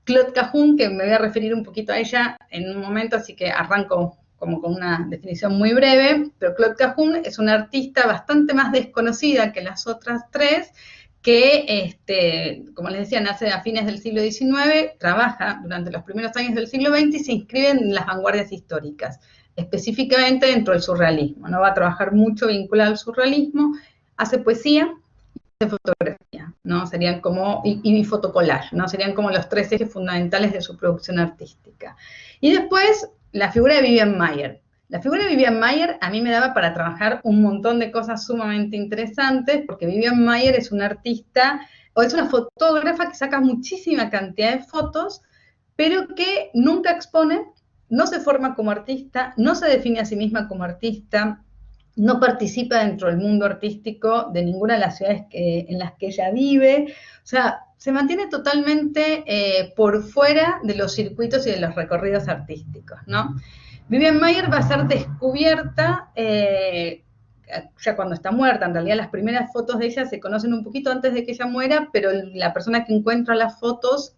Claude Cahun, que me voy a referir un poquito a ella en un momento, así que arranco como con una definición muy breve, pero Claude Cahun es una artista bastante más desconocida que las otras tres, que, como les decía, nace a fines del siglo XIX, trabaja durante los primeros años del siglo XX y se inscribe en las vanguardias históricas, específicamente dentro del surrealismo, ¿no? Va a trabajar mucho vinculado al surrealismo, hace poesía y hace fotografía, ¿no? Serían como, y fotocollage, ¿no? Serían como los tres ejes fundamentales de su producción artística. Y después, la figura de Vivian Maier. La figura de Vivian Maier a mí me daba para trabajar un montón de cosas sumamente interesantes, porque Vivian Maier es una artista, o es una fotógrafa que saca muchísima cantidad de fotos, pero que nunca expone, no se forma como artista, no se define a sí misma como artista, no participa dentro del mundo artístico de ninguna de las ciudades en las que ella vive, o sea, se mantiene totalmente por fuera de los circuitos y de los recorridos artísticos, ¿no? Vivian Maier va a ser descubierta ya cuando está muerta. En realidad las primeras fotos de ella se conocen un poquito antes de que ella muera, pero la persona que encuentra las fotos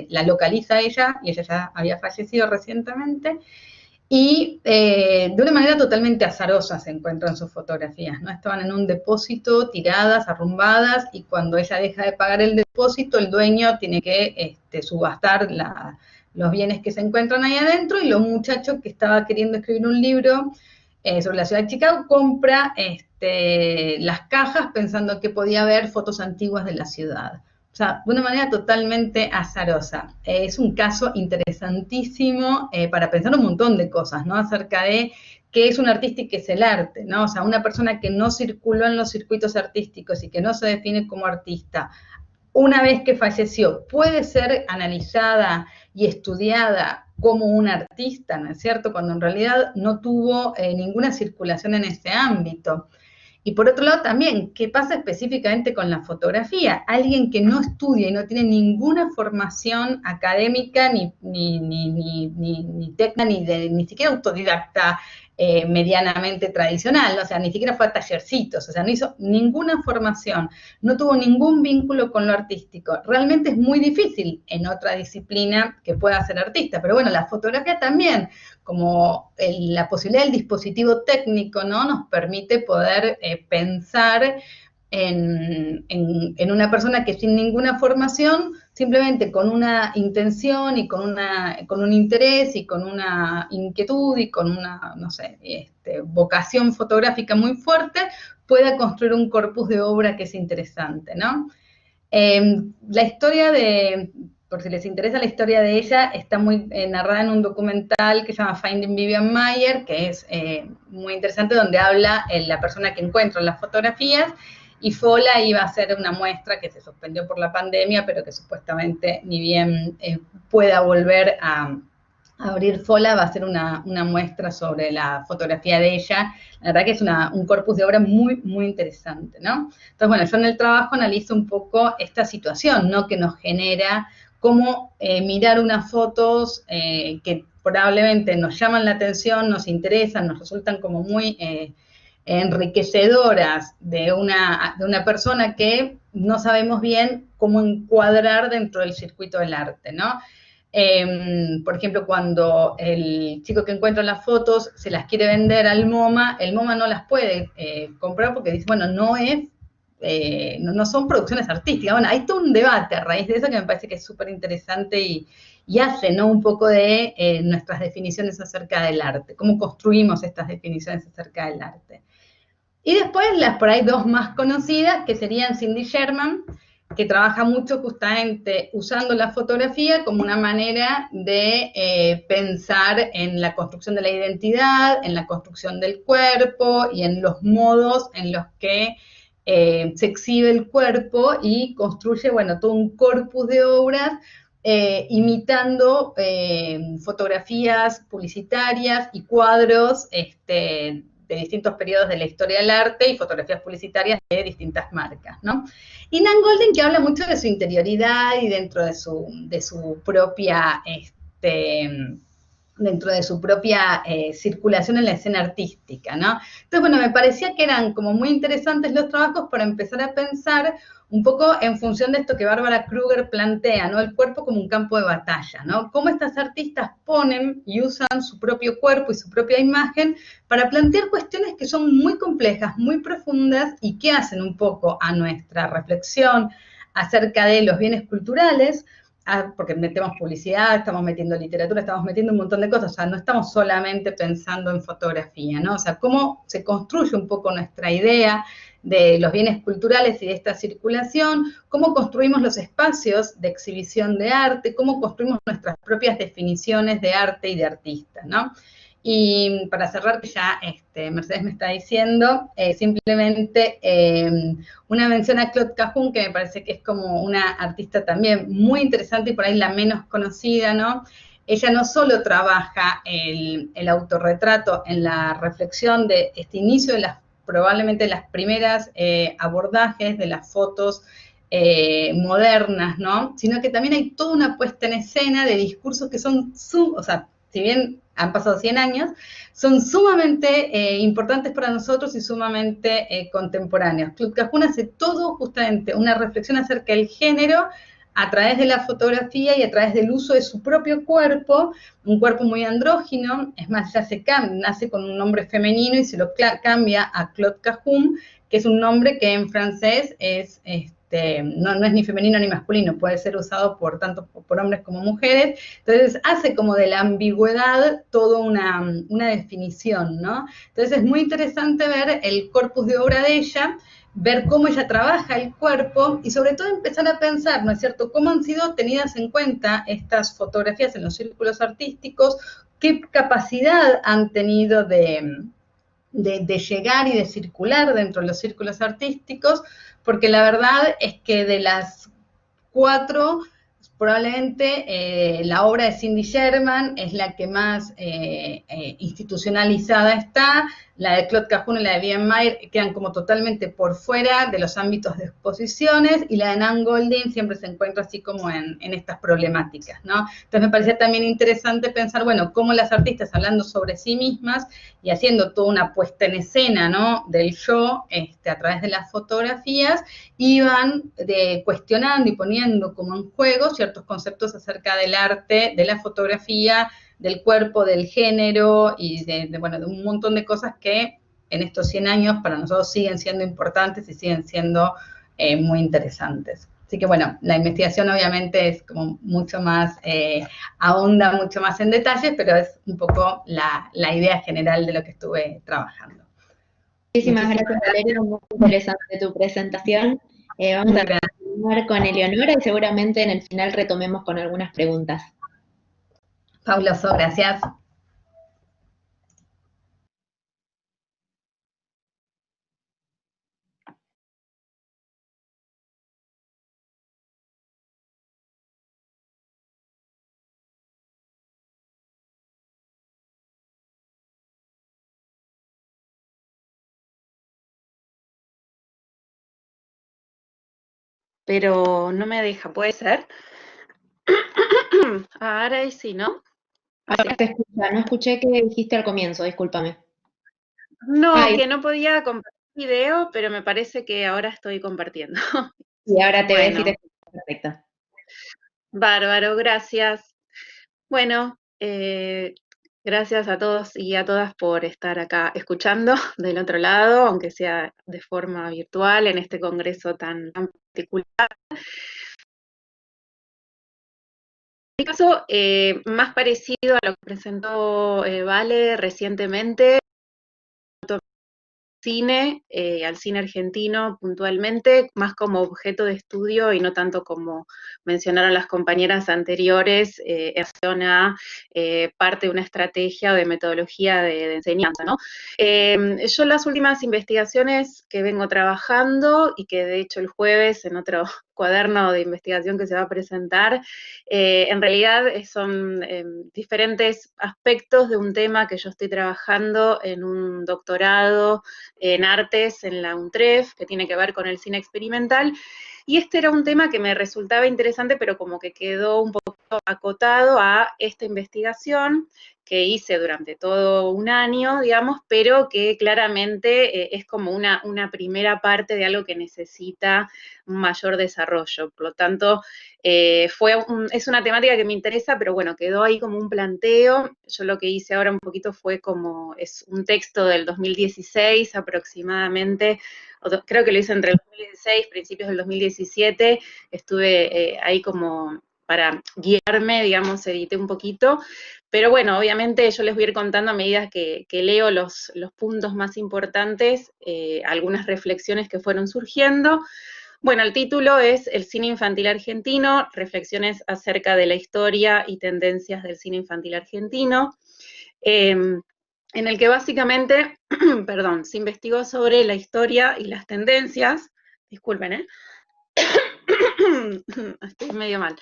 la localiza a ella, y ella ya había fallecido recientemente, y de una manera totalmente azarosa se encuentran sus fotografías, ¿no? Estaban en un depósito, tiradas, arrumbadas, y cuando ella deja de pagar el depósito, el dueño tiene que subastar los bienes que se encuentran ahí adentro, y los muchachos que estaba queriendo escribir un libro sobre la ciudad de Chicago compra las cajas pensando que podía haber fotos antiguas de la ciudad. O sea, de una manera totalmente azarosa. Es un caso interesantísimo para pensar un montón de cosas, ¿no? Acerca de qué es un artista y qué es el arte, ¿no? O sea, una persona que no circuló en los circuitos artísticos y que no se define como artista, una vez que falleció, puede ser analizada y estudiada como un artista, ¿no es cierto?, cuando en realidad no tuvo ninguna circulación en ese ámbito. Y por otro lado también, ¿qué pasa específicamente con la fotografía? Alguien que no estudia y no tiene ninguna formación académica, ni técnica, ni siquiera autodidacta, medianamente tradicional, o sea, ni siquiera fue a tallercitos, o sea, no hizo ninguna formación, no tuvo ningún vínculo con lo artístico. Realmente es muy difícil en otra disciplina que pueda ser artista, pero bueno, la fotografía también, como la posibilidad del dispositivo técnico, ¿no?, nos permite poder pensar en una persona que sin ninguna formación, simplemente con una intención y con un interés y con una inquietud y con una, no sé, vocación fotográfica muy fuerte, pueda construir un corpus de obra que es interesante, ¿no? La historia de por si les interesa la historia de ella, está muy narrada en un documental que se llama Finding Vivian Maier, que es muy interesante, donde habla la persona que encuentra las fotografías, y Fola iba a hacer una muestra que se suspendió por la pandemia, pero que supuestamente ni bien pueda volver a abrir Fola, va a hacer una muestra sobre la fotografía de ella. La verdad que es un corpus de obra muy, muy interesante, ¿no? Entonces, bueno, yo en el trabajo analizo un poco esta situación, ¿no?, que nos genera cómo mirar unas fotos que probablemente nos llaman la atención, nos interesan, nos resultan como muy enriquecedoras de una persona que no sabemos bien cómo encuadrar dentro del circuito del arte, ¿no? Por ejemplo, cuando el chico que encuentra las fotos se las quiere vender al MoMA, el MoMA no las puede comprar porque dice, bueno, no son producciones artísticas. Bueno, hay todo un debate a raíz de eso que me parece que es súper interesante y hace, ¿no?, un poco de nuestras definiciones acerca del arte, cómo construimos estas definiciones acerca del arte. Y después las por ahí dos más conocidas, que serían Cindy Sherman, que trabaja mucho justamente usando la fotografía como una manera de pensar en la construcción de la identidad, en la construcción del cuerpo y en los modos en los que se exhibe el cuerpo, y construye, bueno, todo un corpus de obras imitando fotografías publicitarias y cuadros de distintos periodos de la historia del arte y fotografías publicitarias de distintas marcas, ¿no? Y Nan Goldin, que habla mucho de su interioridad y dentro de su propia circulación en la escena artística, ¿no? Entonces, bueno, me parecía que eran como muy interesantes los trabajos para empezar a pensar un poco en función de esto que Bárbara Kruger plantea, ¿no?, el cuerpo como un campo de batalla, ¿no? Cómo estas artistas ponen y usan su propio cuerpo y su propia imagen para plantear cuestiones que son muy complejas, muy profundas, y que hacen un poco a nuestra reflexión acerca de los bienes culturales, porque metemos publicidad, estamos metiendo literatura, estamos metiendo un montón de cosas, o sea, no estamos solamente pensando en fotografía, ¿no? O sea, cómo se construye un poco nuestra idea de los bienes culturales y de esta circulación, cómo construimos los espacios de exhibición de arte, cómo construimos nuestras propias definiciones de arte y de artista, ¿no? Y para cerrar, que ya Mercedes me está diciendo, simplemente una mención a Claude Cahun, que me parece que es como una artista también muy interesante y por ahí la menos conocida, ¿no? Ella no solo trabaja el autorretrato en la reflexión de este inicio de probablemente las primeras abordajes de las fotos modernas, ¿no? Sino que también hay toda una puesta en escena de discursos que son, o sea, si bien han pasado 100 años, son sumamente importantes para nosotros y sumamente contemporáneos. Claude Cahun hace todo justamente una reflexión acerca del género a través de la fotografía y a través del uso de su propio cuerpo, un cuerpo muy andrógino, es más, ya nace con un nombre femenino y se lo cambia a Claude Cahun, que es un nombre que en francés es no es ni femenino ni masculino, puede ser usado tanto por hombres como mujeres. Entonces hace como de la ambigüedad toda una definición, ¿no? Entonces es muy interesante ver el corpus de obra de ella, ver cómo ella trabaja el cuerpo y sobre todo empezar a pensar, ¿no es cierto?, cómo han sido tenidas en cuenta estas fotografías en los círculos artísticos, qué capacidad han tenido de llegar y de circular dentro de los círculos artísticos, porque la verdad es que de las 4, probablemente la obra de Cindy Sherman es la que más institucionalizada está, la de Claude Cahun y la de Vivian Maier quedan como totalmente por fuera de los ámbitos de exposiciones, y la de Nan Goldin siempre se encuentra así como en estas problemáticas, ¿no? Entonces me parecía también interesante pensar, bueno, cómo las artistas hablando sobre sí mismas y haciendo toda una puesta en escena, ¿no?, del yo a través de las fotografías, iban cuestionando y poniendo como en juego ciertos conceptos acerca del arte, de la fotografía, del cuerpo, del género y de un montón de cosas que en estos 100 años para nosotros siguen siendo importantes y siguen siendo muy interesantes. Así que bueno, la investigación obviamente es como mucho más, ahonda mucho más en detalles, pero es un poco la idea general de lo que estuve trabajando. Muchísimas gracias, Valeria, muy interesante tu presentación. Vamos a continuar con Eleonora y seguramente en el final retomemos con algunas preguntas. Fabuloso, gracias. Pero no me deja, ¿puede ser? Ahora sí, ¿no? Ahora te escucha, no escuché que dijiste al comienzo, discúlpame. No, que no podía compartir video, pero me parece que ahora estoy compartiendo. Y ahora te ves y te Bueno, escuchas perfecta. bárbaro, gracias. Bueno, gracias a todos y a todas por estar acá escuchando del otro lado, aunque sea de forma virtual en este congreso tan particular. En mi caso, más parecido a lo que presentó Vale recientemente, cine, al cine argentino puntualmente, más como objeto de estudio y no tanto como mencionaron las compañeras anteriores, en relación a parte de una estrategia o de metodología de enseñanza, ¿no? Yo las últimas investigaciones que vengo trabajando y que de hecho el jueves en otro cuaderno de investigación que se va a presentar, en realidad son diferentes aspectos de un tema que yo estoy trabajando en un doctorado en artes en la UNTREF, que tiene que ver con el cine experimental, y este era un tema que me resultaba interesante, pero como que quedó un poco acotado a esta investigación que hice durante todo un año, digamos, pero que claramente es como una primera parte de algo que necesita un mayor desarrollo. Por lo tanto, es una temática que me interesa, pero bueno, quedó ahí como un planteo. Yo lo que hice ahora un poquito fue como, es un texto del 2016 aproximadamente, creo que lo hice entre el 2016, principios del 2017, estuve ahí como para guiarme, digamos, edité un poquito, pero bueno, obviamente yo les voy a ir contando a medida que leo los puntos más importantes, algunas reflexiones que fueron surgiendo. Bueno, el título es El cine infantil argentino, reflexiones acerca de la historia y tendencias del cine infantil argentino, en el que básicamente, perdón, se investigó sobre la historia y las tendencias, disculpen, estoy medio mal,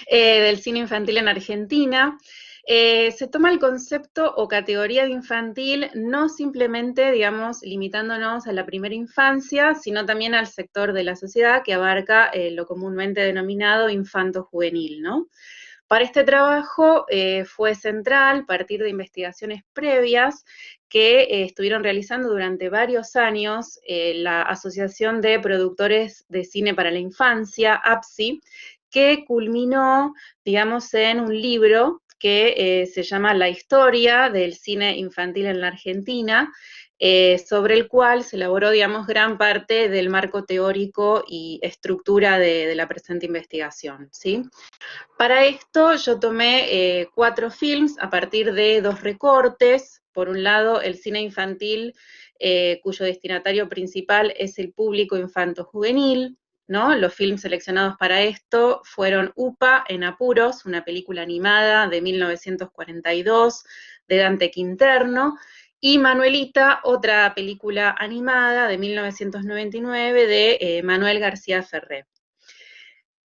del cine infantil en Argentina. Se toma el concepto o categoría de infantil no simplemente, digamos, limitándonos a la primera infancia, sino también al sector de la sociedad que abarca lo comúnmente denominado infanto-juvenil, ¿no? Para este trabajo fue central partir de investigaciones previas que estuvieron realizando durante varios años la Asociación de Productores de Cine para la Infancia, APSI, que culminó, digamos, en un libro que se llama La historia del cine infantil en la Argentina, sobre el cual se elaboró, digamos, gran parte del marco teórico y estructura de la presente investigación, ¿sí? Para esto yo tomé 4 films a partir de 2 recortes. Por un lado, el cine infantil, cuyo destinatario principal es el público infanto-juvenil, ¿no? Los films seleccionados para esto fueron Upa en Apuros, una película animada de 1942 de Dante Quinterno, y Manuelita, otra película animada de 1999 de Manuel García Ferré.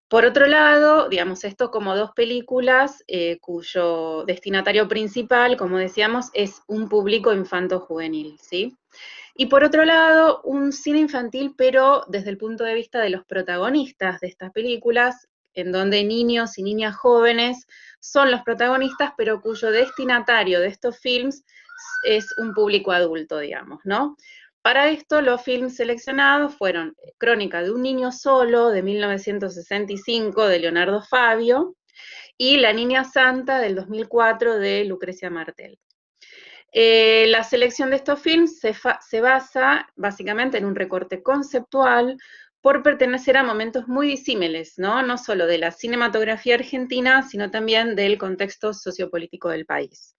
Por otro lado, digamos, esto como 2 películas cuyo destinatario principal, como decíamos, es un público infanto-juvenil, ¿sí? Y por otro lado, un cine infantil, pero desde el punto de vista de los protagonistas de estas películas, en donde niños y niñas jóvenes son los protagonistas, pero cuyo destinatario de estos films es un público adulto, digamos, ¿no? Para esto, los films seleccionados fueron Crónica de un niño solo, de 1965, de Leonardo Fabio, y La Niña Santa, del 2004, de Lucrecia Martel. La selección de estos films se basa básicamente en un recorte conceptual por pertenecer a momentos muy disímiles, ¿no? No solo de la cinematografía argentina, sino también del contexto sociopolítico del país.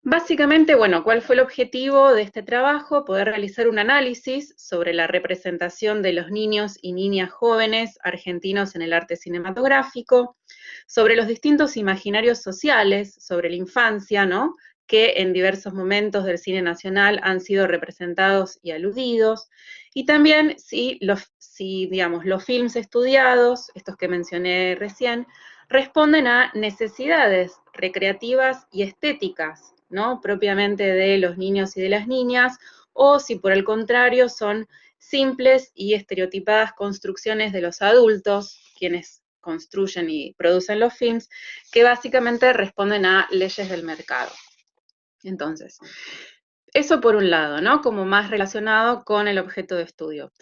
Básicamente, bueno, ¿cuál fue el objetivo de este trabajo? Poder realizar un análisis sobre la representación de los niños y niñas jóvenes argentinos en el arte cinematográfico, sobre los distintos imaginarios sociales, sobre la infancia, ¿no?, que en diversos momentos del cine nacional han sido representados y aludidos, y también si digamos, los films estudiados, estos que mencioné recién, responden a necesidades recreativas y estéticas, ¿no?, propiamente de los niños y de las niñas, o si por el contrario son simples y estereotipadas construcciones de los adultos, quienes construyen y producen los films, que básicamente responden a leyes del mercado. Entonces, eso por un lado, ¿no?, como más relacionado con el objeto de estudio.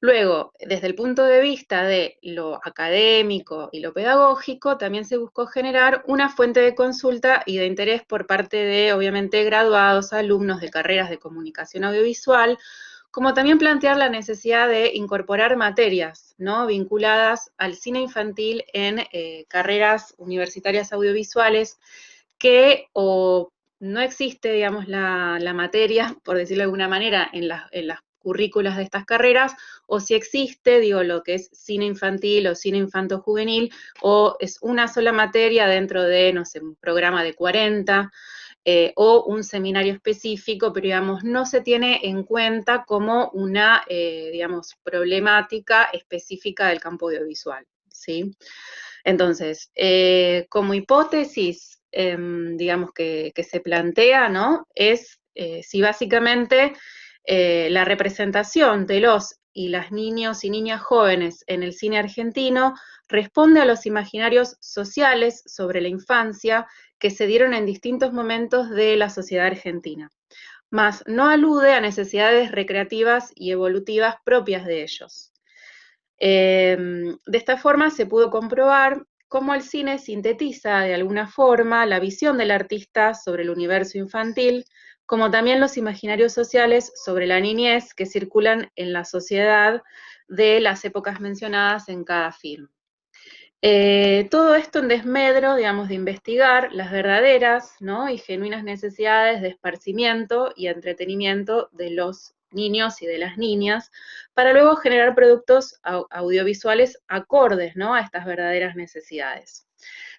Luego, desde el punto de vista de lo académico y lo pedagógico, también se buscó generar una fuente de consulta y de interés por parte de, obviamente, graduados, alumnos de carreras de comunicación audiovisual, como también plantear la necesidad de incorporar materias, ¿no?, vinculadas al cine infantil en carreras universitarias audiovisuales que o no existe, digamos, la materia, por decirlo de alguna manera, en las currículas de estas carreras, o si existe, digo, lo que es cine infantil o cine infanto-juvenil, o es una sola materia dentro de, no sé, un programa de 40, o un seminario específico, pero digamos, no se tiene en cuenta como una, digamos, problemática específica del campo audiovisual, ¿sí? Entonces, como hipótesis, digamos, que se plantea, ¿no?, es si básicamente la representación de los y las niños y niñas jóvenes en el cine argentino responde a los imaginarios sociales sobre la infancia que se dieron en distintos momentos de la sociedad argentina, mas no alude a necesidades recreativas y evolutivas propias de ellos. De esta forma se pudo comprobar cómo el cine sintetiza de alguna forma la visión del artista sobre el universo infantil, como también los imaginarios sociales sobre la niñez que circulan en la sociedad de las épocas mencionadas en cada film. Todo esto en desmedro, digamos, de investigar las verdaderas, ¿no?, y genuinas necesidades de esparcimiento y entretenimiento de los niños y de las niñas, para luego generar productos audiovisuales acordes, ¿no?, a estas verdaderas necesidades.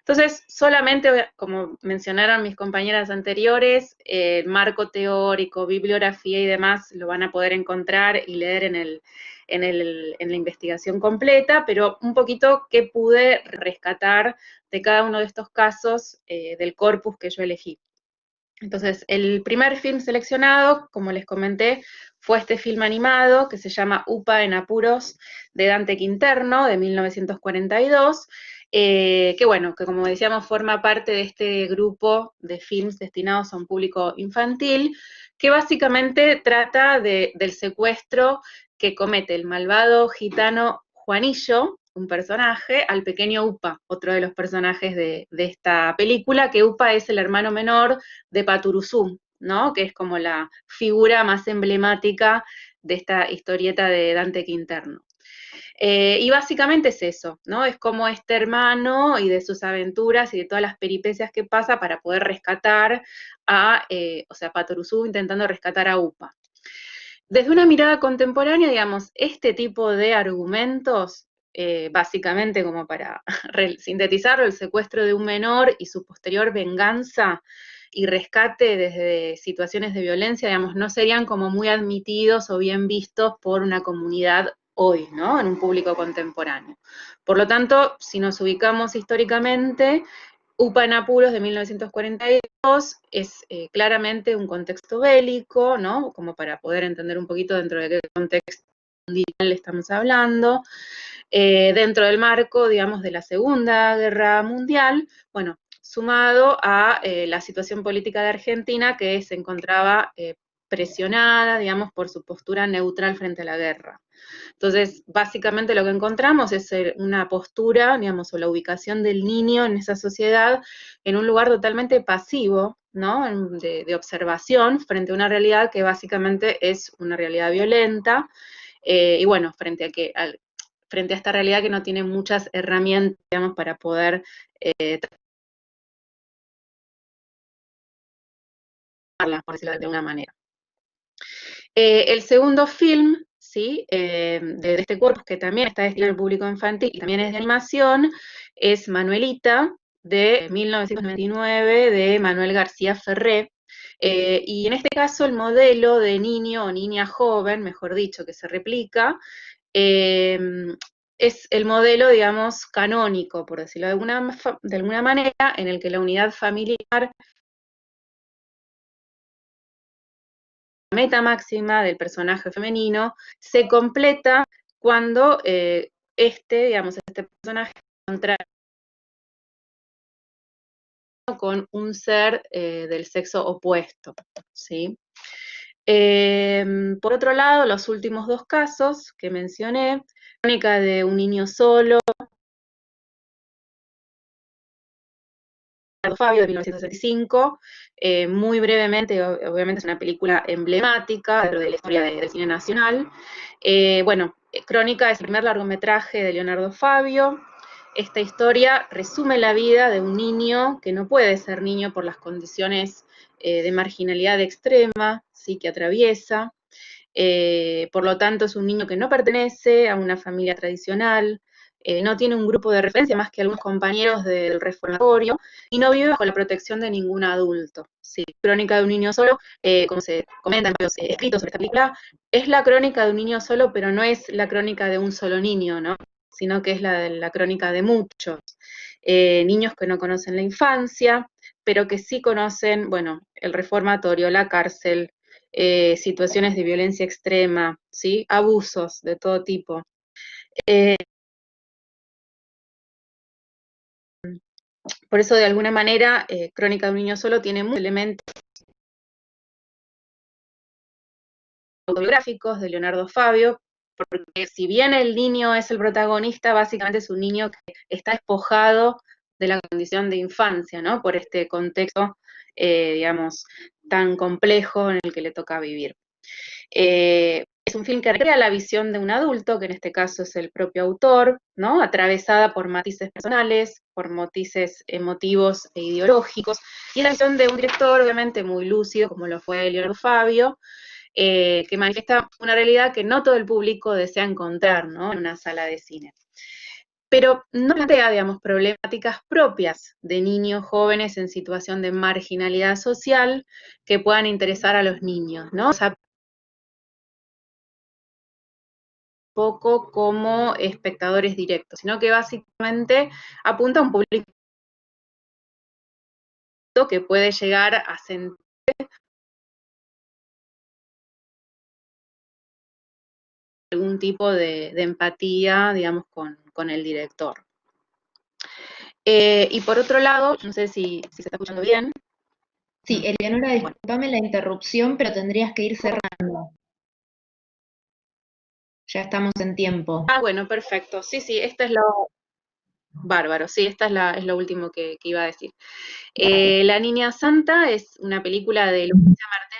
Entonces, solamente, como mencionaron mis compañeras anteriores, el marco teórico, bibliografía y demás lo van a poder encontrar y leer en la investigación completa, pero un poquito qué pude rescatar de cada uno de estos casos del corpus que yo elegí. Entonces, el primer film seleccionado, como les comenté, fue este film animado que se llama Upa en apuros, de Dante Quinterno, de 1942, que bueno, que como decíamos forma parte de este grupo de films destinados a un público infantil, que básicamente trata del secuestro que comete el malvado gitano Juanillo, un personaje, al pequeño Upa, otro de los personajes de esta película, que Upa es el hermano menor de Paturuzú, ¿no?, que es como la figura más emblemática de esta historieta de Dante Quinterno. Y básicamente es eso, ¿no?, es como este hermano y de sus aventuras y de todas las peripecias que pasa para poder rescatar a, o sea, Paturuzú intentando rescatar a Upa. Desde una mirada contemporánea, digamos, este tipo de argumentos, básicamente como para sintetizarlo, el secuestro de un menor y su posterior venganza y rescate desde situaciones de violencia, digamos, no serían como muy admitidos o bien vistos por una comunidad hoy, ¿no?, en un público contemporáneo. Por lo tanto, si nos ubicamos históricamente, Upa en apuros de 1942 es claramente un contexto bélico, ¿no?, como para poder entender un poquito dentro de qué contexto mundial estamos hablando, dentro del marco, digamos, de la Segunda Guerra Mundial, bueno, sumado a la situación política de Argentina, que se encontraba presionada, digamos, por su postura neutral frente a la guerra. Entonces, básicamente lo que encontramos es una postura, digamos, o la ubicación del niño en esa sociedad en un lugar totalmente pasivo, ¿no?, de observación frente a una realidad que básicamente es una realidad violenta, y bueno, frente a esta realidad que no tiene muchas herramientas, digamos, para poder por decirlo de alguna manera. El segundo film, ¿sí? De este corpus, que también está destinado al público infantil y también es de animación, es Manuelita, de 1999, de Manuel García Ferré. Y en este caso el modelo de niño o niña joven, mejor dicho, que se replica, es el modelo, digamos, canónico, por decirlo de alguna manera, en el que la unidad familiar, la meta máxima del personaje femenino, se completa cuando digamos, este personaje encuentra con un ser del sexo opuesto, ¿sí? Por otro lado, los últimos dos casos que mencioné, Crónica de un niño solo, Fabio, de 1965, muy brevemente, obviamente es una película emblemática dentro de la historia del cine nacional. Bueno, Crónica es el primer largometraje de Leonardo Fabio. Esta historia resume la vida de un niño que no puede ser niño por las condiciones de marginalidad extrema, sí, que atraviesa. Por lo tanto, es un niño que no pertenece a una familia tradicional, no tiene un grupo de referencia más que algunos compañeros del reformatorio, y no vive bajo la protección de ningún adulto. Sí, Crónica de un niño solo, como se comenta en varios escritos sobre esta película, es la crónica de un niño solo, pero no es la crónica de un solo niño, ¿no? Sino que es la crónica de muchos. Niños que no conocen la infancia, pero que sí conocen, bueno, el reformatorio, la cárcel, situaciones de violencia extrema, ¿sí? Abusos de todo tipo. Por eso, de alguna manera, Crónica de un niño solo tiene muchos elementos autobiográficos de Leonardo Fabio, porque si bien el niño es el protagonista, básicamente es un niño que está despojado de la condición de infancia, ¿no? Por este contexto, digamos, tan complejo en el que le toca vivir. Es un film que recrea la visión de un adulto, que en este caso es el propio autor, ¿no? Atravesada por matices personales, por matices emotivos e ideológicos, y la visión de un director, obviamente, muy lúcido, como lo fue Leonardo Fabio, que manifiesta una realidad que no todo el público desea encontrar, ¿no? En una sala de cine. Pero no plantea, digamos, problemáticas propias de niños jóvenes en situación de marginalidad social que puedan interesar a los niños, ¿no? O sea, poco como espectadores directos, sino que básicamente apunta a un público que puede llegar a sentir algún tipo de empatía, digamos, con el director. Y por otro lado, no sé si se está escuchando bien. Sí, Eleonora, disculpame la interrupción, pero tendrías que ir cerrando. Ya estamos en tiempo. Ah, bueno, perfecto. Sí, esta es lo bárbaro. Sí, esta es lo último que iba a decir. La Niña Santa es una película de Lucrecia Martel,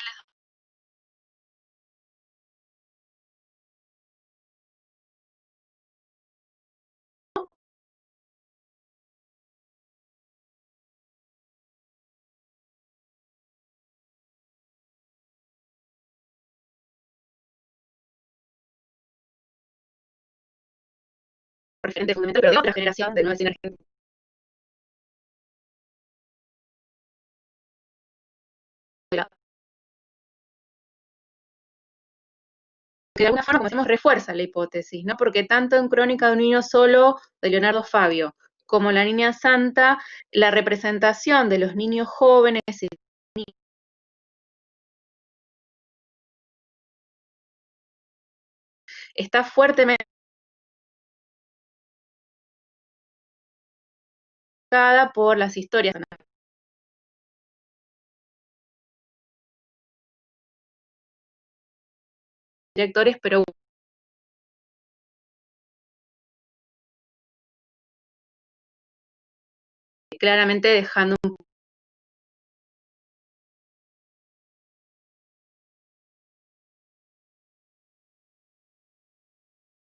referente fundamental, pero de otra generación de nueva cine argentino, que de alguna forma, como decimos, refuerza la hipótesis, ¿no? Porque tanto en Crónica de un niño solo, de Leonardo Fabio, como La Niña Santa, la representación de los niños jóvenes está fuertemente marcada por las historias directores, pero claramente dejando un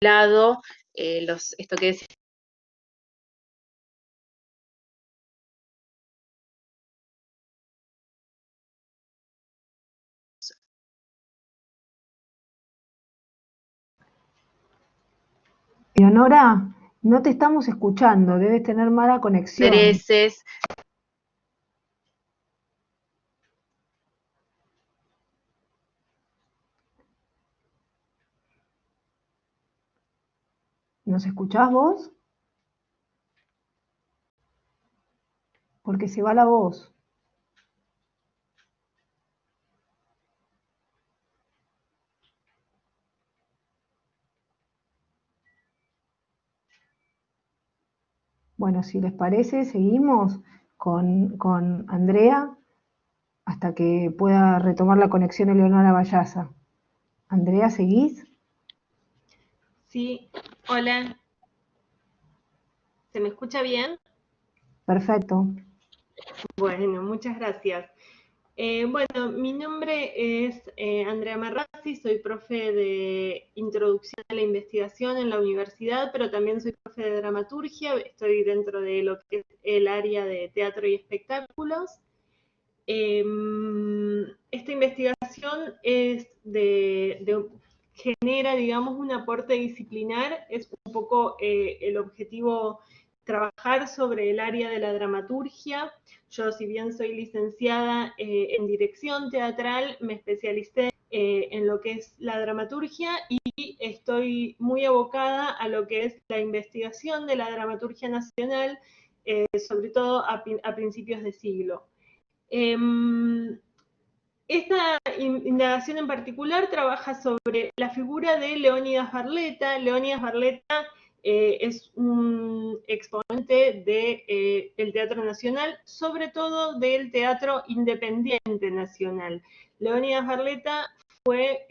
lado esto que decía, Leonora, no te estamos escuchando, debes tener mala conexión. Intereses. ¿Nos escuchás vos? Porque se va la voz. Bueno, si les parece, seguimos con Andrea hasta que pueda retomar la conexión Eleonora Vallaza. Andrea, ¿seguís? Sí, hola. ¿Se me escucha bien? Perfecto. Bueno, muchas gracias. Bueno, mi nombre es Andrea Marrazzi, soy profe de Introducción a la Investigación en la universidad, pero también soy profe de dramaturgia, estoy dentro de lo que es el área de teatro y espectáculos. Esta investigación genera, digamos, un aporte disciplinar, es un poco el objetivo trabajar sobre el área de la dramaturgia. Yo, si bien soy licenciada en dirección teatral, me especialicé en lo que es la dramaturgia y estoy muy abocada a lo que es la investigación de la dramaturgia nacional, sobre todo a principios de siglo. Esta indagación en particular trabaja sobre la figura de Leónidas Barletta. Leónidas Barletta es un exponente del teatro nacional, sobre todo del teatro independiente nacional. Leónidas Barletta fue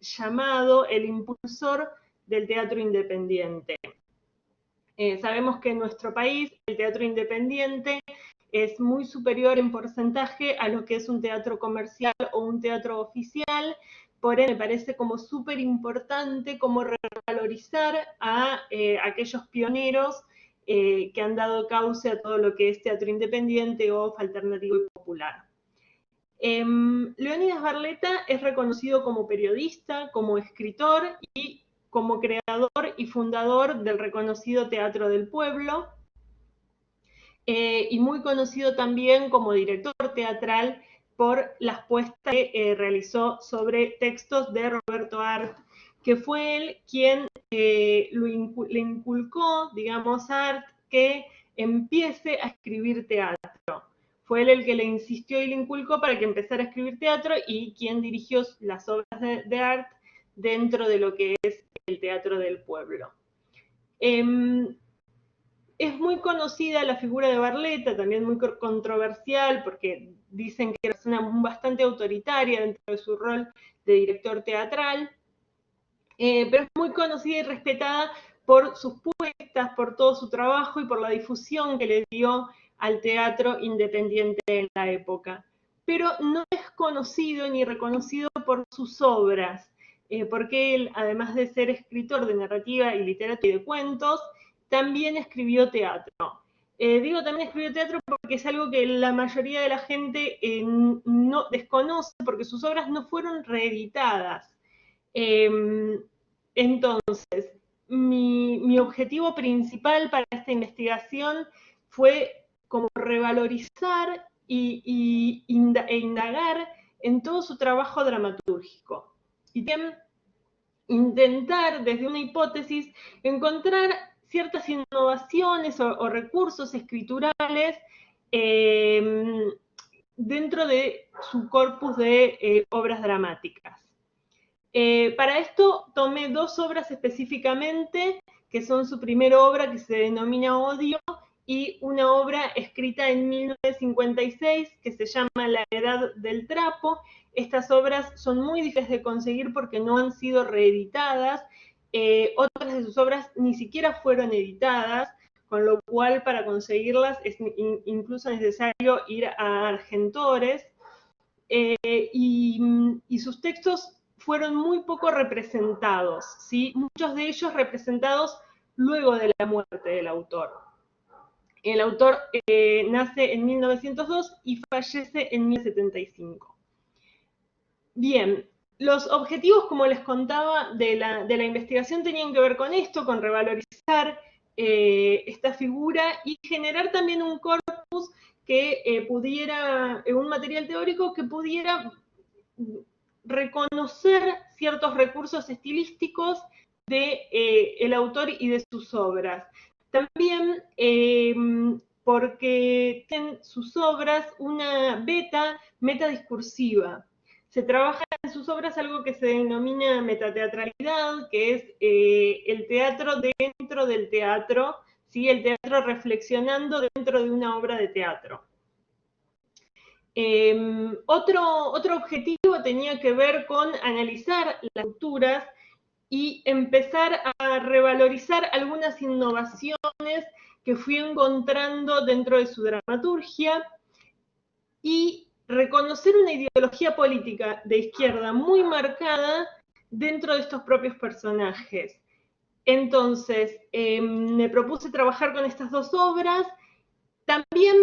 llamado el impulsor del teatro independiente. Sabemos que en nuestro país el teatro independiente es muy superior en porcentaje a lo que es un teatro comercial o un teatro oficial, por ende me parece como súper importante como revalorizar a aquellos pioneros que han dado cauce a todo lo que es teatro independiente o alternativo y popular. Leónidas Barletta es reconocido como periodista, como escritor y como creador y fundador del reconocido Teatro del Pueblo, y muy conocido también como director teatral por las puestas que realizó sobre textos de Roberto Arlt, que fue él quien le inculcó, digamos, a Arlt que empiece a escribir teatro. Fue él el que le insistió y le inculcó para que empezara a escribir teatro y quien dirigió las obras de Arlt dentro de lo que es el Teatro del Pueblo. Es muy conocida la figura de Barletta, también muy controversial, porque dicen que era una persona bastante autoritaria dentro de su rol de director teatral, pero es muy conocida y respetada por sus puestas, por todo su trabajo y por la difusión que le dio al teatro independiente en la época. Pero no es conocido ni reconocido por sus obras, porque él, además de ser escritor de narrativa y literatura y de cuentos, también escribió teatro. Digo también escribió teatro porque es algo que la mayoría de la gente no desconoce, porque sus obras no fueron reeditadas. Entonces, mi objetivo principal para esta investigación fue como revalorizar e indagar en todo su trabajo dramatúrgico. Y también intentar, desde una hipótesis, encontrar ciertas innovaciones o recursos escriturales dentro de su corpus de obras dramáticas. Para esto tomé dos obras específicamente, que son su primera obra, que se denomina Odio, y una obra escrita en 1956, que se llama La Edad del Trapo. Estas obras son muy difíciles de conseguir porque no han sido reeditadas. Otras de sus obras ni siquiera fueron editadas, con lo cual para conseguirlas es incluso necesario ir a Argentores. Y sus textos fueron muy poco representados, ¿sí? Muchos de ellos representados luego de la muerte del autor. El autor nace en 1902 y fallece en 1975. Bien, Los objetivos, como les contaba, de la investigación tenían que ver con esto, con revalorizar esta figura y generar también un corpus que pudiera, un material teórico que pudiera reconocer ciertos recursos estilísticos de el autor y de sus obras. También porque tienen sus obras una metadiscursiva. Se trabaja en sus obras algo que se denomina metateatralidad, que es el teatro dentro del teatro, ¿sí? El teatro reflexionando dentro de una obra de teatro. Otro objetivo tenía que ver con analizar las estructuras y empezar a revalorizar algunas innovaciones que fui encontrando dentro de su dramaturgia y reconocer una ideología política de izquierda muy marcada dentro de estos propios personajes. Entonces, me propuse trabajar con estas dos obras, también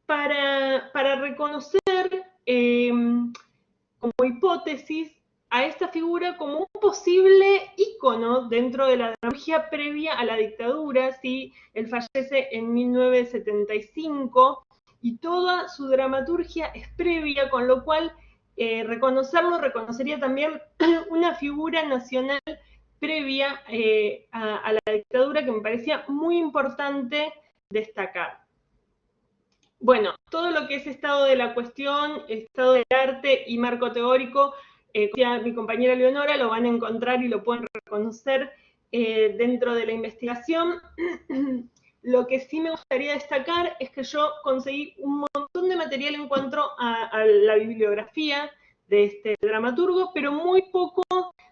para reconocer como hipótesis a esta figura como un posible ícono dentro de la dramaturgia previa a la dictadura, ¿sí? Él fallece en 1975 y toda su dramaturgia es previa, con lo cual reconocerlo reconocería también una figura nacional previa a la dictadura que me parecía muy importante destacar. Bueno, todo lo que es estado de la cuestión, estado del arte y marco teórico, mi compañera Leonora lo van a encontrar y lo pueden reconocer dentro de la investigación. Lo que sí me gustaría destacar es que yo conseguí un montón de material en cuanto a la bibliografía de este dramaturgo, pero muy poco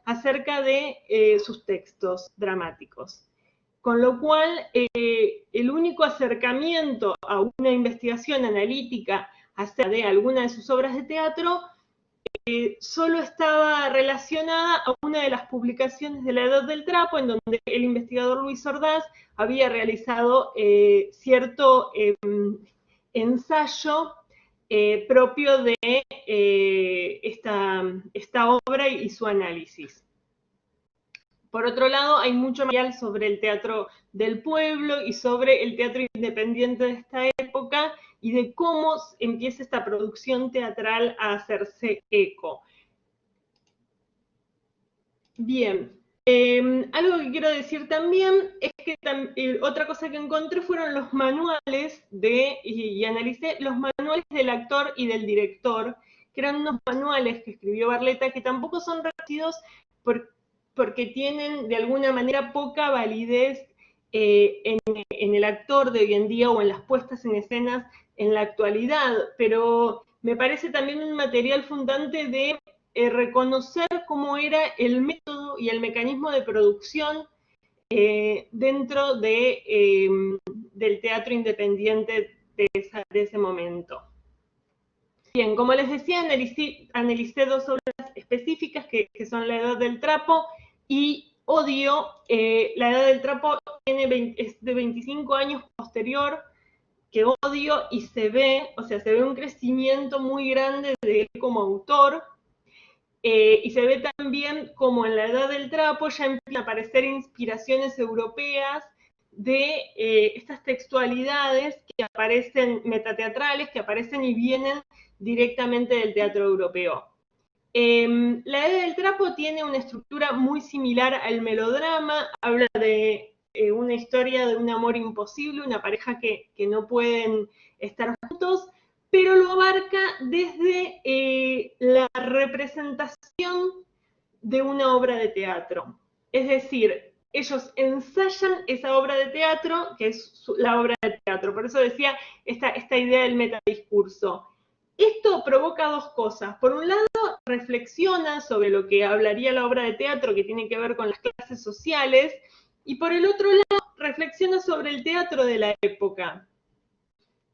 acerca de sus textos dramáticos. Con lo cual, el único acercamiento a una investigación analítica acerca de alguna de sus obras de teatro solo estaba relacionada a una de las publicaciones de la Edad del Trapo, en donde el investigador Luis Ordaz había realizado cierto ensayo propio de esta obra y su análisis. Por otro lado, hay mucho material sobre el teatro del pueblo y sobre el teatro independiente de esta época y de cómo empieza esta producción teatral a hacerse eco. Bien, algo que quiero decir también es que otra cosa que encontré fueron los manuales y analicé los manuales del actor y del director, que eran unos manuales que escribió Barletta que tampoco son reconocidos porque tienen de alguna manera poca validez en el actor de hoy en día o en las puestas en escenas en la actualidad, pero me parece también un material fundante de reconocer cómo era el método y el mecanismo de producción dentro del teatro independiente de ese momento. Bien, como les decía, analicé dos obras específicas que son La Edad del Trapo y Odio. La Edad del Trapo es de 25 años posterior que Odio y se ve un crecimiento muy grande de él como autor. Y se ve también como en La Edad del Trapo ya empiezan a aparecer inspiraciones europeas de estas textualidades que aparecen metateatrales, que aparecen y vienen directamente del teatro europeo. La Edad del Trapo tiene una estructura muy similar al melodrama, habla de una historia de un amor imposible, una pareja que no pueden estar juntos, pero lo abarca desde la representación de una obra de teatro. Es decir, ellos ensayan esa obra de teatro, que es la obra de teatro. Por eso decía esta idea del metadiscurso. Esto provoca dos cosas. Por un lado, reflexiona sobre lo que hablaría la obra de teatro, que tiene que ver con las clases sociales, y por el otro lado, reflexiona sobre el teatro de la época.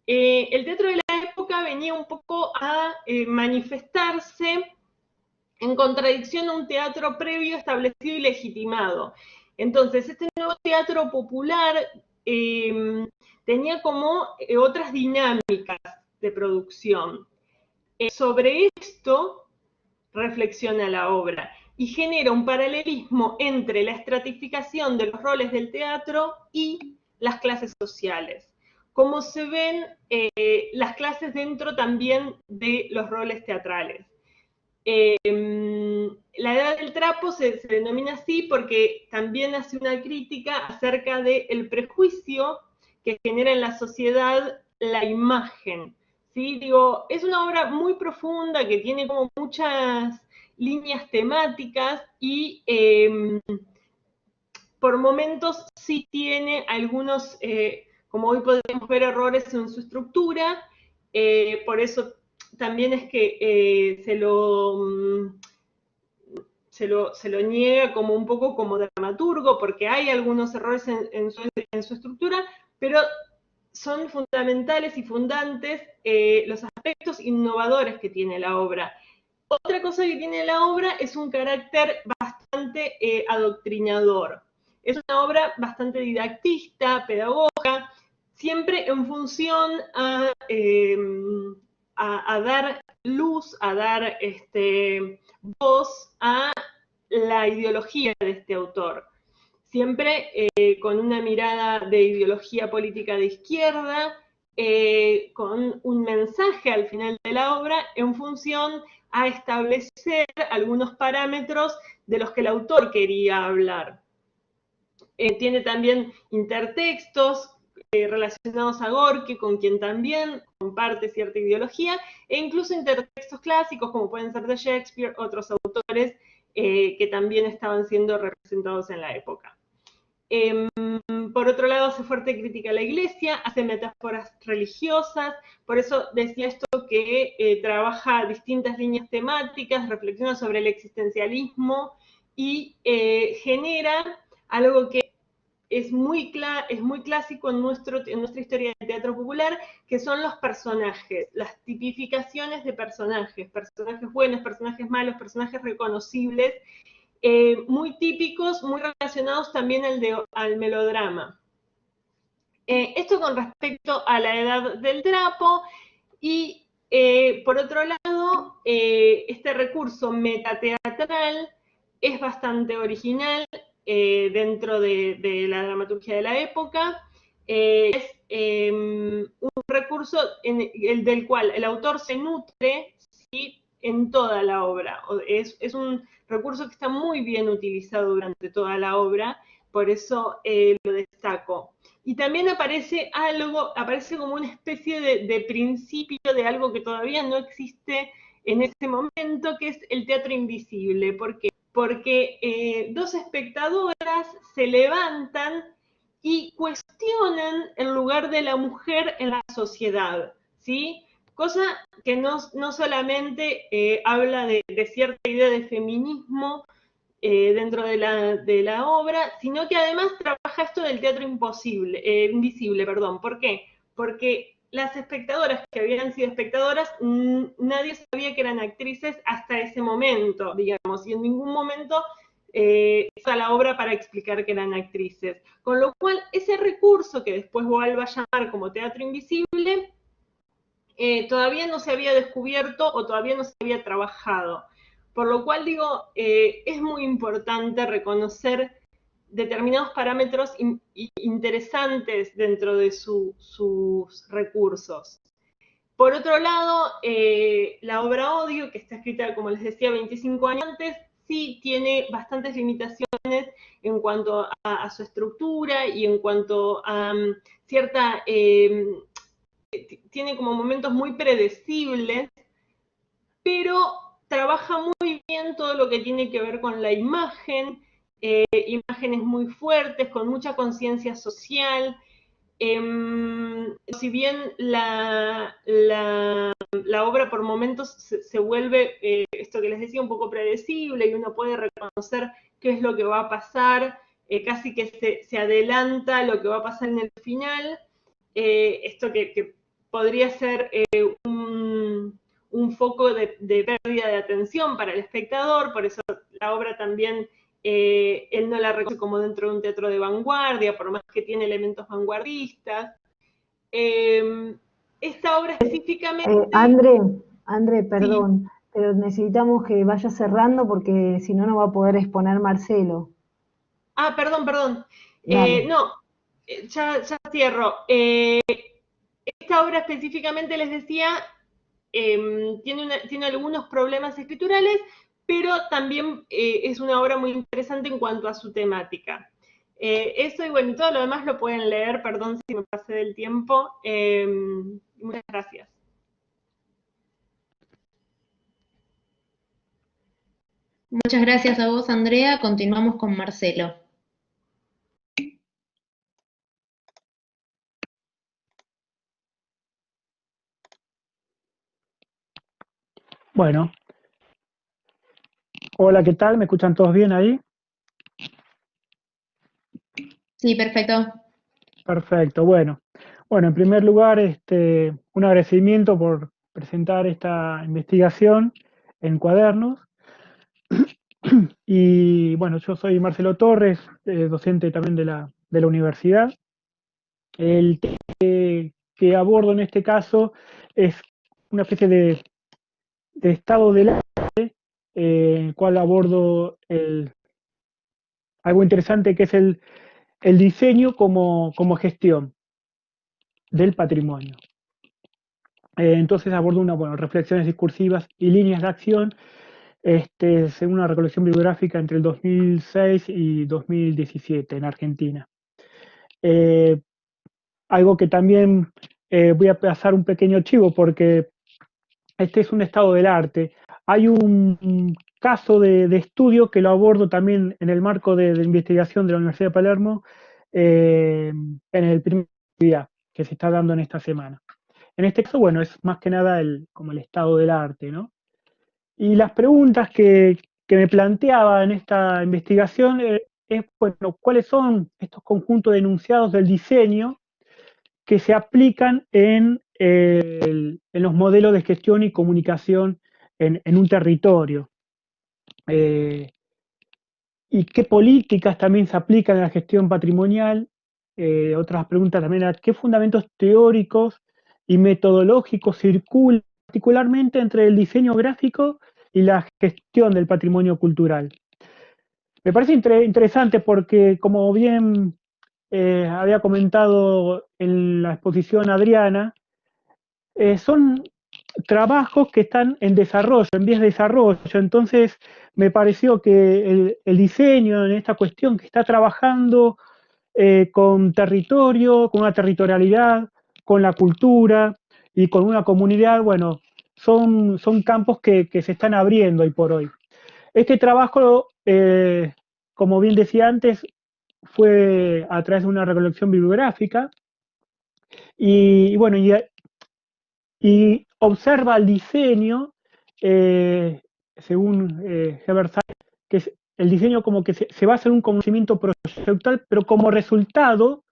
El teatro de la época venía un poco a manifestarse en contradicción a un teatro previo establecido y legitimado. Entonces, este nuevo teatro popular tenía como otras dinámicas de producción. Sobre esto, reflexiona la obra y genera un paralelismo entre la estratificación de los roles del teatro y las clases sociales. Cómo se ven las clases dentro también de los roles teatrales. La Edad del Trapo se denomina así porque también hace una crítica acerca del prejuicio que genera en la sociedad la imagen. ¿Sí? Digo, es una obra muy profunda que tiene como muchas líneas temáticas y por momentos sí tiene algunos, como hoy podemos ver, errores en su estructura, por eso también es que se lo niega como un poco como dramaturgo, porque hay algunos errores en su estructura, pero son fundamentales y fundantes los aspectos innovadores que tiene la obra. Otra cosa que tiene la obra es un carácter bastante adoctrinador. Es una obra bastante didactista, pedagoga, siempre en función a dar luz, a dar voz a la ideología de este autor. Siempre con una mirada de ideología política de izquierda, con un mensaje al final de la obra en función a establecer algunos parámetros de los que el autor quería hablar. Tiene también intertextos relacionados a Gorki, con quien también comparte cierta ideología, e incluso intertextos clásicos, como pueden ser de Shakespeare, otros autores que también estaban siendo representados en la época. Por otro lado, hace fuerte crítica a la Iglesia, hace metáforas religiosas, por eso decía esto que trabaja distintas líneas temáticas, reflexiona sobre el existencialismo y genera algo que es muy clásico en nuestra historia del teatro popular, que son los personajes, las tipificaciones de personajes buenos, personajes malos, personajes reconocibles, muy típicos, muy relacionados también al melodrama. Esto con respecto a la Edad del Trapo, y por otro lado, este recurso metateatral es bastante original dentro de la dramaturgia de la época. Es un recurso del cual el autor se nutre, ¿sí?, en toda la obra. Es un recurso que está muy bien utilizado durante toda la obra, por eso lo destaco. Y también aparece como una especie de principio de algo que todavía no existe en ese momento, que es el teatro invisible. ¿Por qué? Porque dos espectadoras se levantan y cuestionan el lugar de la mujer en la sociedad, ¿sí? Cosa que no solamente habla de cierta idea de feminismo dentro de la obra, sino que además trabaja esto del teatro invisible. ¿Por qué? Porque las espectadoras que habían sido espectadoras, nadie sabía que eran actrices hasta ese momento, digamos, y en ningún momento usa la obra para explicar que eran actrices. Con lo cual, ese recurso que después Boal va a llamar como teatro invisible, todavía no se había descubierto o todavía no se había trabajado. Por lo cual digo, es muy importante reconocer determinados parámetros interesantes dentro de sus recursos. Por otro lado, la obra Odio, que está escrita, como les decía, 25 años antes, sí tiene bastantes limitaciones en cuanto a su estructura y en cuanto a cierta... tiene como momentos muy predecibles, pero trabaja muy bien todo lo que tiene que ver con la imagen, imágenes muy fuertes, con mucha conciencia social. Si bien la obra por momentos se vuelve, esto que les decía, un poco predecible y uno puede reconocer qué es lo que va a pasar, casi que se adelanta lo que va a pasar en el final, esto que podría ser un foco de pérdida de atención para el espectador, por eso la obra también él no la reconoce como dentro de un teatro de vanguardia, por más que tiene elementos vanguardistas. Esta obra específicamente... André, perdón, sí. pero necesitamos que vaya cerrando porque si no, no va a poder exponer Marcelo. Ah, perdón. Dale. No, ya cierro. Esta obra específicamente, les decía, tiene algunos problemas escriturales, pero también es una obra muy interesante en cuanto a su temática. Eso y bueno, todo lo demás lo pueden leer, perdón si me pasé del tiempo. Muchas gracias. Muchas gracias a vos, Andrea. Continuamos con Marcelo. Bueno, hola, ¿qué tal? ¿Me escuchan todos bien ahí? Sí, perfecto. Perfecto, bueno. Bueno, en primer lugar, un agradecimiento por presentar esta investigación en Cuadernos. Y bueno, yo soy Marcelo Torres, docente también de la universidad. El tema que abordo en este caso es una especie de estado del arte, en el cual abordo algo interesante que es el diseño como gestión del patrimonio. Entonces abordo reflexiones discursivas y líneas de acción según una recolección bibliográfica entre el 2006 y 2017 en Argentina. Algo que también voy a pasar un pequeño chivo porque este es un estado del arte. Hay un caso de estudio que lo abordo también en el marco de investigación de la Universidad de Palermo en el primer día que se está dando en esta semana. En este caso, bueno, es más que nada como el estado del arte, ¿no? Y las preguntas que me planteaba en esta investigación es, bueno, ¿cuáles son estos conjuntos de enunciados del diseño que se aplican en los modelos de gestión y comunicación en un territorio? ¿Y qué políticas también se aplican en la gestión patrimonial? Otras preguntas también, ¿qué fundamentos teóricos y metodológicos circulan particularmente entre el diseño gráfico y la gestión del patrimonio cultural? Me parece interesante porque, como bien había comentado en la exposición Adriana, son trabajos que están en desarrollo, en vías de desarrollo. Entonces, me pareció que el diseño en esta cuestión que está trabajando con territorio, con una territorialidad, con la cultura y con una comunidad, bueno, son campos que se están abriendo hoy por hoy. Este trabajo, como bien decía antes, fue a través de una recolección bibliográfica y bueno, y observa el diseño, según Hebersheim, que es el diseño como que se basa en un conocimiento proyectual, pero como resultado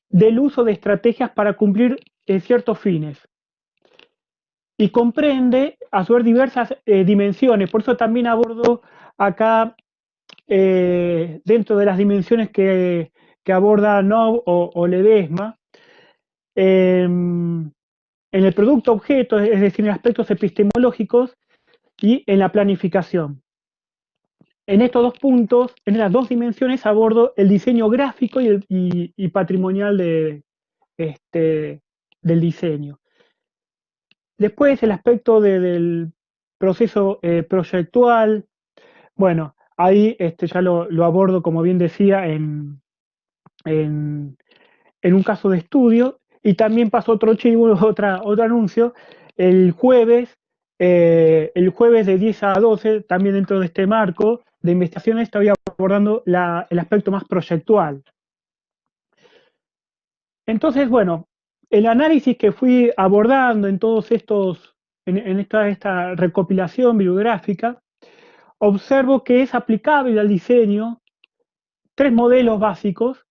del uso de estrategias para cumplir ciertos fines. Y comprende a su vez diversas dimensiones, por eso también abordo acá, dentro de las dimensiones que aborda Nob o Ledesma, en el producto objeto, es decir, en aspectos epistemológicos y en la planificación. En estos dos puntos, en las dos dimensiones, abordo el diseño gráfico y patrimonial del diseño. Después, el aspecto del proceso proyectual, bueno, ahí ya lo abordo, como bien decía, en un caso de estudio, y también pasó otro chivo, otro anuncio, el jueves de 10 a 12, también dentro de este marco de investigación, estoy abordando el aspecto más proyectual. Entonces, bueno, el análisis que fui abordando en todos estos, en esta recopilación bibliográfica, observo que es aplicable al diseño tres modelos básicos.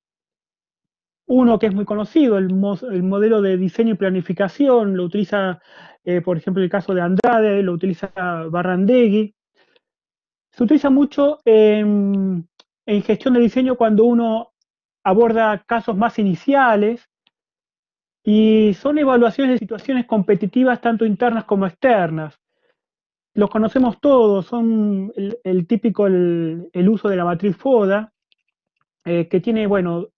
Uno que es muy conocido, el modelo de diseño y planificación, lo utiliza, por ejemplo, el caso de Andrade, lo utiliza Barrandegui. Se utiliza mucho en gestión de diseño cuando uno aborda casos más iniciales y son evaluaciones de situaciones competitivas tanto internas como externas. los conocemos todos, son el típico, el uso de la matriz FODA, que tiene, bueno,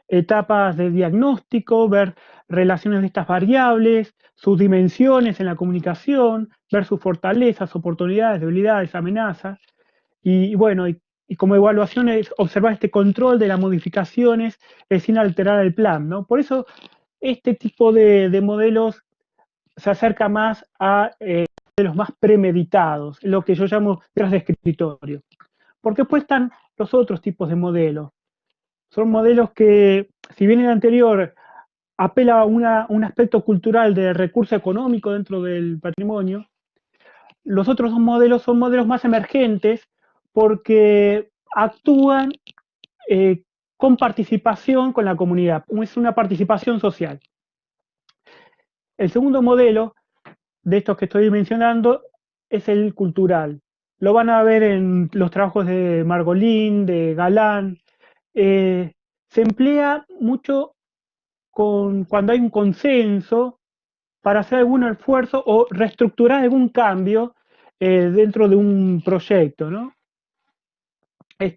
etapas de diagnóstico, ver relaciones de estas variables, sus dimensiones en la comunicación, ver sus fortalezas, oportunidades, debilidades, amenazas, y bueno, y como evaluación es observar este control de las modificaciones sin alterar el plan, ¿no? Por eso este tipo de modelos se acerca más a modelos más premeditados, lo que yo llamo tras de escritorio. Porque después están los otros tipos de modelos. Son modelos que, si bien el anterior apela a un aspecto cultural de recurso económico dentro del patrimonio, los otros dos modelos son modelos más emergentes porque actúan con participación con la comunidad, es una participación social. El segundo modelo de estos que estoy mencionando es el cultural. Lo van a ver en los trabajos de Margolin, de Galán. Se emplea mucho cuando hay un consenso para hacer algún esfuerzo o reestructurar algún cambio dentro de un proyecto, ¿no? Es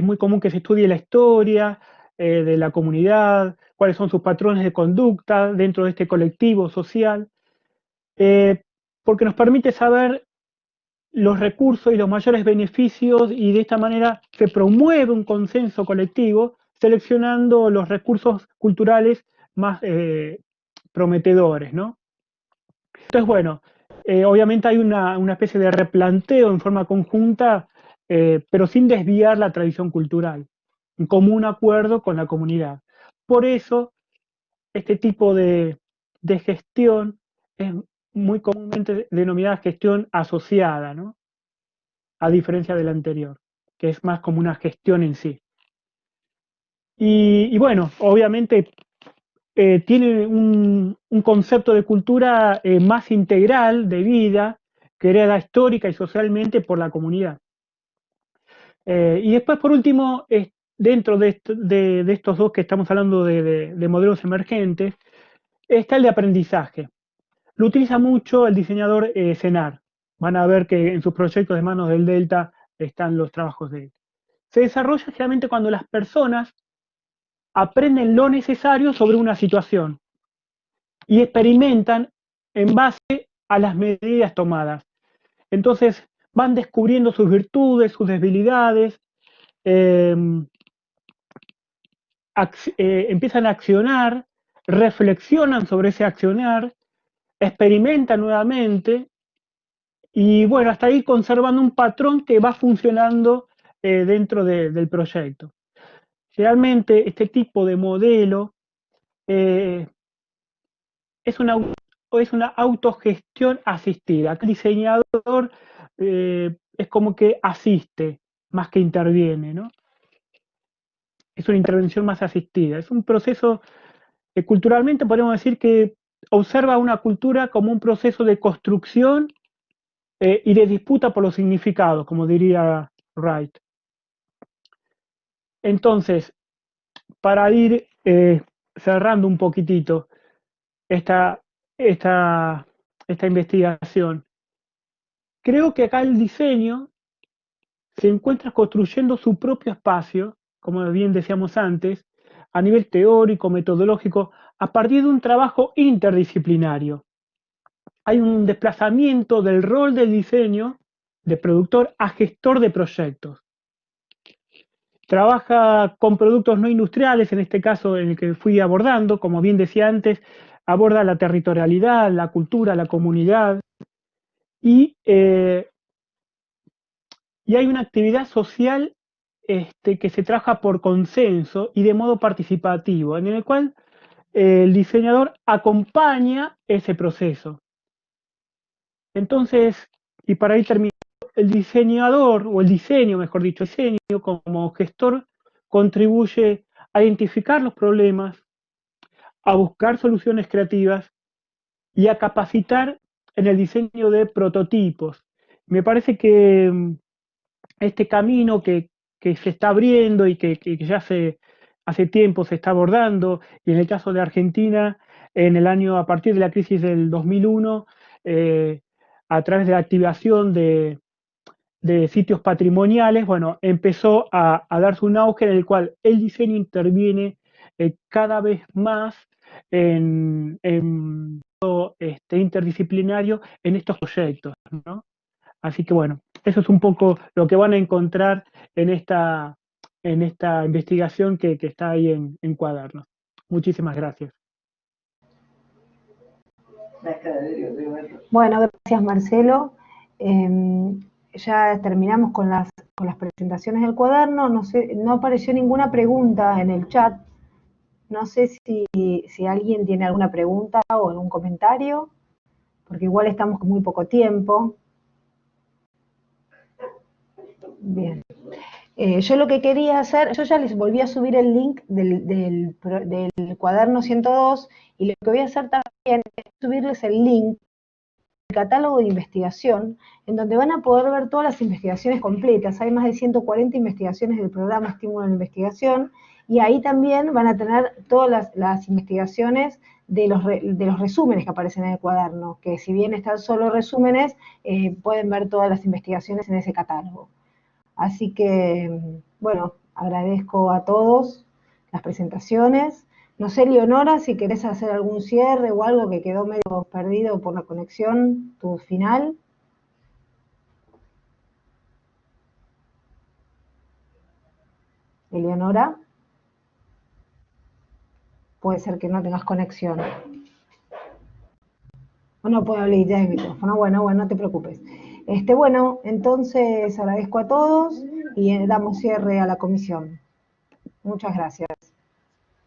muy común que se estudie la historia de la comunidad, cuáles son sus patrones de conducta dentro de este colectivo social, porque nos permite saber los recursos y los mayores beneficios y de esta manera se promueve un consenso colectivo seleccionando los recursos culturales más prometedores, ¿no? Entonces, bueno, obviamente hay una especie de replanteo en forma conjunta, pero sin desviar la tradición cultural, en común acuerdo con la comunidad. Por eso, este tipo de gestión es muy comúnmente denominada gestión asociada, ¿no? A diferencia de la anterior, que es más como una gestión en sí. Y bueno, obviamente tiene un concepto de cultura más integral, de vida, creada histórica y socialmente por la comunidad. Y después, por último, dentro de estos dos que estamos hablando de modelos emergentes, está el de aprendizaje. Lo utiliza mucho el diseñador Senar. Van a ver que en sus proyectos de Manos del Delta están los trabajos de él. Se desarrolla generalmente cuando las personas aprenden lo necesario sobre una situación y experimentan en base a las medidas tomadas. Entonces van descubriendo sus virtudes, sus debilidades, empiezan a accionar, reflexionan sobre ese accionar, experimentan nuevamente y bueno, hasta ahí conservando un patrón que va funcionando dentro del proyecto. Realmente este tipo de modelo es una autogestión asistida. El diseñador es como que asiste más que interviene, ¿no? Es una intervención más asistida. Es un proceso, culturalmente podemos decir que observa una cultura como un proceso de construcción y de disputa por los significados, como diría Wright. Entonces, para ir cerrando un poquitito esta investigación, creo que acá el diseño se encuentra construyendo su propio espacio, como bien decíamos antes, a nivel teórico, metodológico, a partir de un trabajo interdisciplinario. Hay un desplazamiento del rol del diseño de productor a gestor de proyectos. Trabaja con productos no industriales, en este caso en el que fui abordando, como bien decía antes, aborda la territorialidad, la cultura, la comunidad, y hay una actividad social que se trabaja por consenso y de modo participativo, en el cual el diseñador acompaña ese proceso. Entonces, y para ir terminando, el diseñador, o el diseño, mejor dicho, el diseño como gestor contribuye a identificar los problemas, a buscar soluciones creativas y a capacitar en el diseño de prototipos. Me parece que este camino que se está abriendo y que ya hace tiempo se está abordando, y en el caso de Argentina, a partir de la crisis del 2001, a través de la activación de sitios patrimoniales, bueno, empezó a darse un auge en el cual el diseño interviene cada vez más en interdisciplinario en estos proyectos, ¿no? Así que bueno, eso es un poco lo que van a encontrar en esta investigación que está ahí en Cuadernos. Muchísimas gracias. Bueno, gracias Marcelo. Ya terminamos con las presentaciones del cuaderno. No apareció ninguna pregunta en el chat. No sé si alguien tiene alguna pregunta o algún comentario, porque igual estamos con muy poco tiempo. Bien. Yo lo que quería hacer, yo ya les volví a subir el link del cuaderno 102, y lo que voy a hacer también es subirles el link del catálogo de investigación, en donde van a poder ver todas las investigaciones completas. Hay más de 140 investigaciones del programa Estímulo a la Investigación, y ahí también van a tener todas las investigaciones de los resúmenes que aparecen en el cuaderno, que si bien están solo resúmenes, pueden ver todas las investigaciones en ese catálogo. Así que, bueno, agradezco a todos las presentaciones. No sé, Leonora, si querés hacer algún cierre o algo que quedó medio perdido por la conexión, tu final. Eleonora. Puede ser que no tengas conexión. O no puedo habilitar el micrófono. Bueno, no te preocupes. Bueno, entonces agradezco a todos y damos cierre a la comisión. Muchas gracias.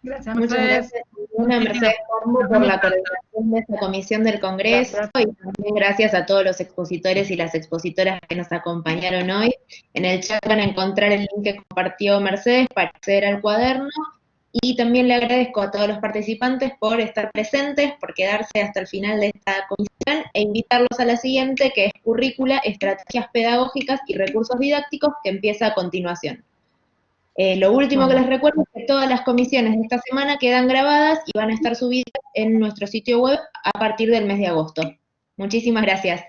Gracias, Muchas gracias, Mercedes Pombo, por la coordinación de esta comisión del Congreso, y también gracias a todos los expositores y las expositoras que nos acompañaron hoy. En el chat van a encontrar el link que compartió Mercedes para acceder al cuaderno, y también le agradezco a todos los participantes por estar presentes, por quedarse hasta el final de esta comisión, e invitarlos a la siguiente, que es Currícula, Estrategias Pedagógicas y Recursos Didácticos, que empieza a continuación. Lo último que les recuerdo es que todas las comisiones de esta semana quedan grabadas y van a estar subidas en nuestro sitio web a partir del mes de agosto. Muchísimas gracias.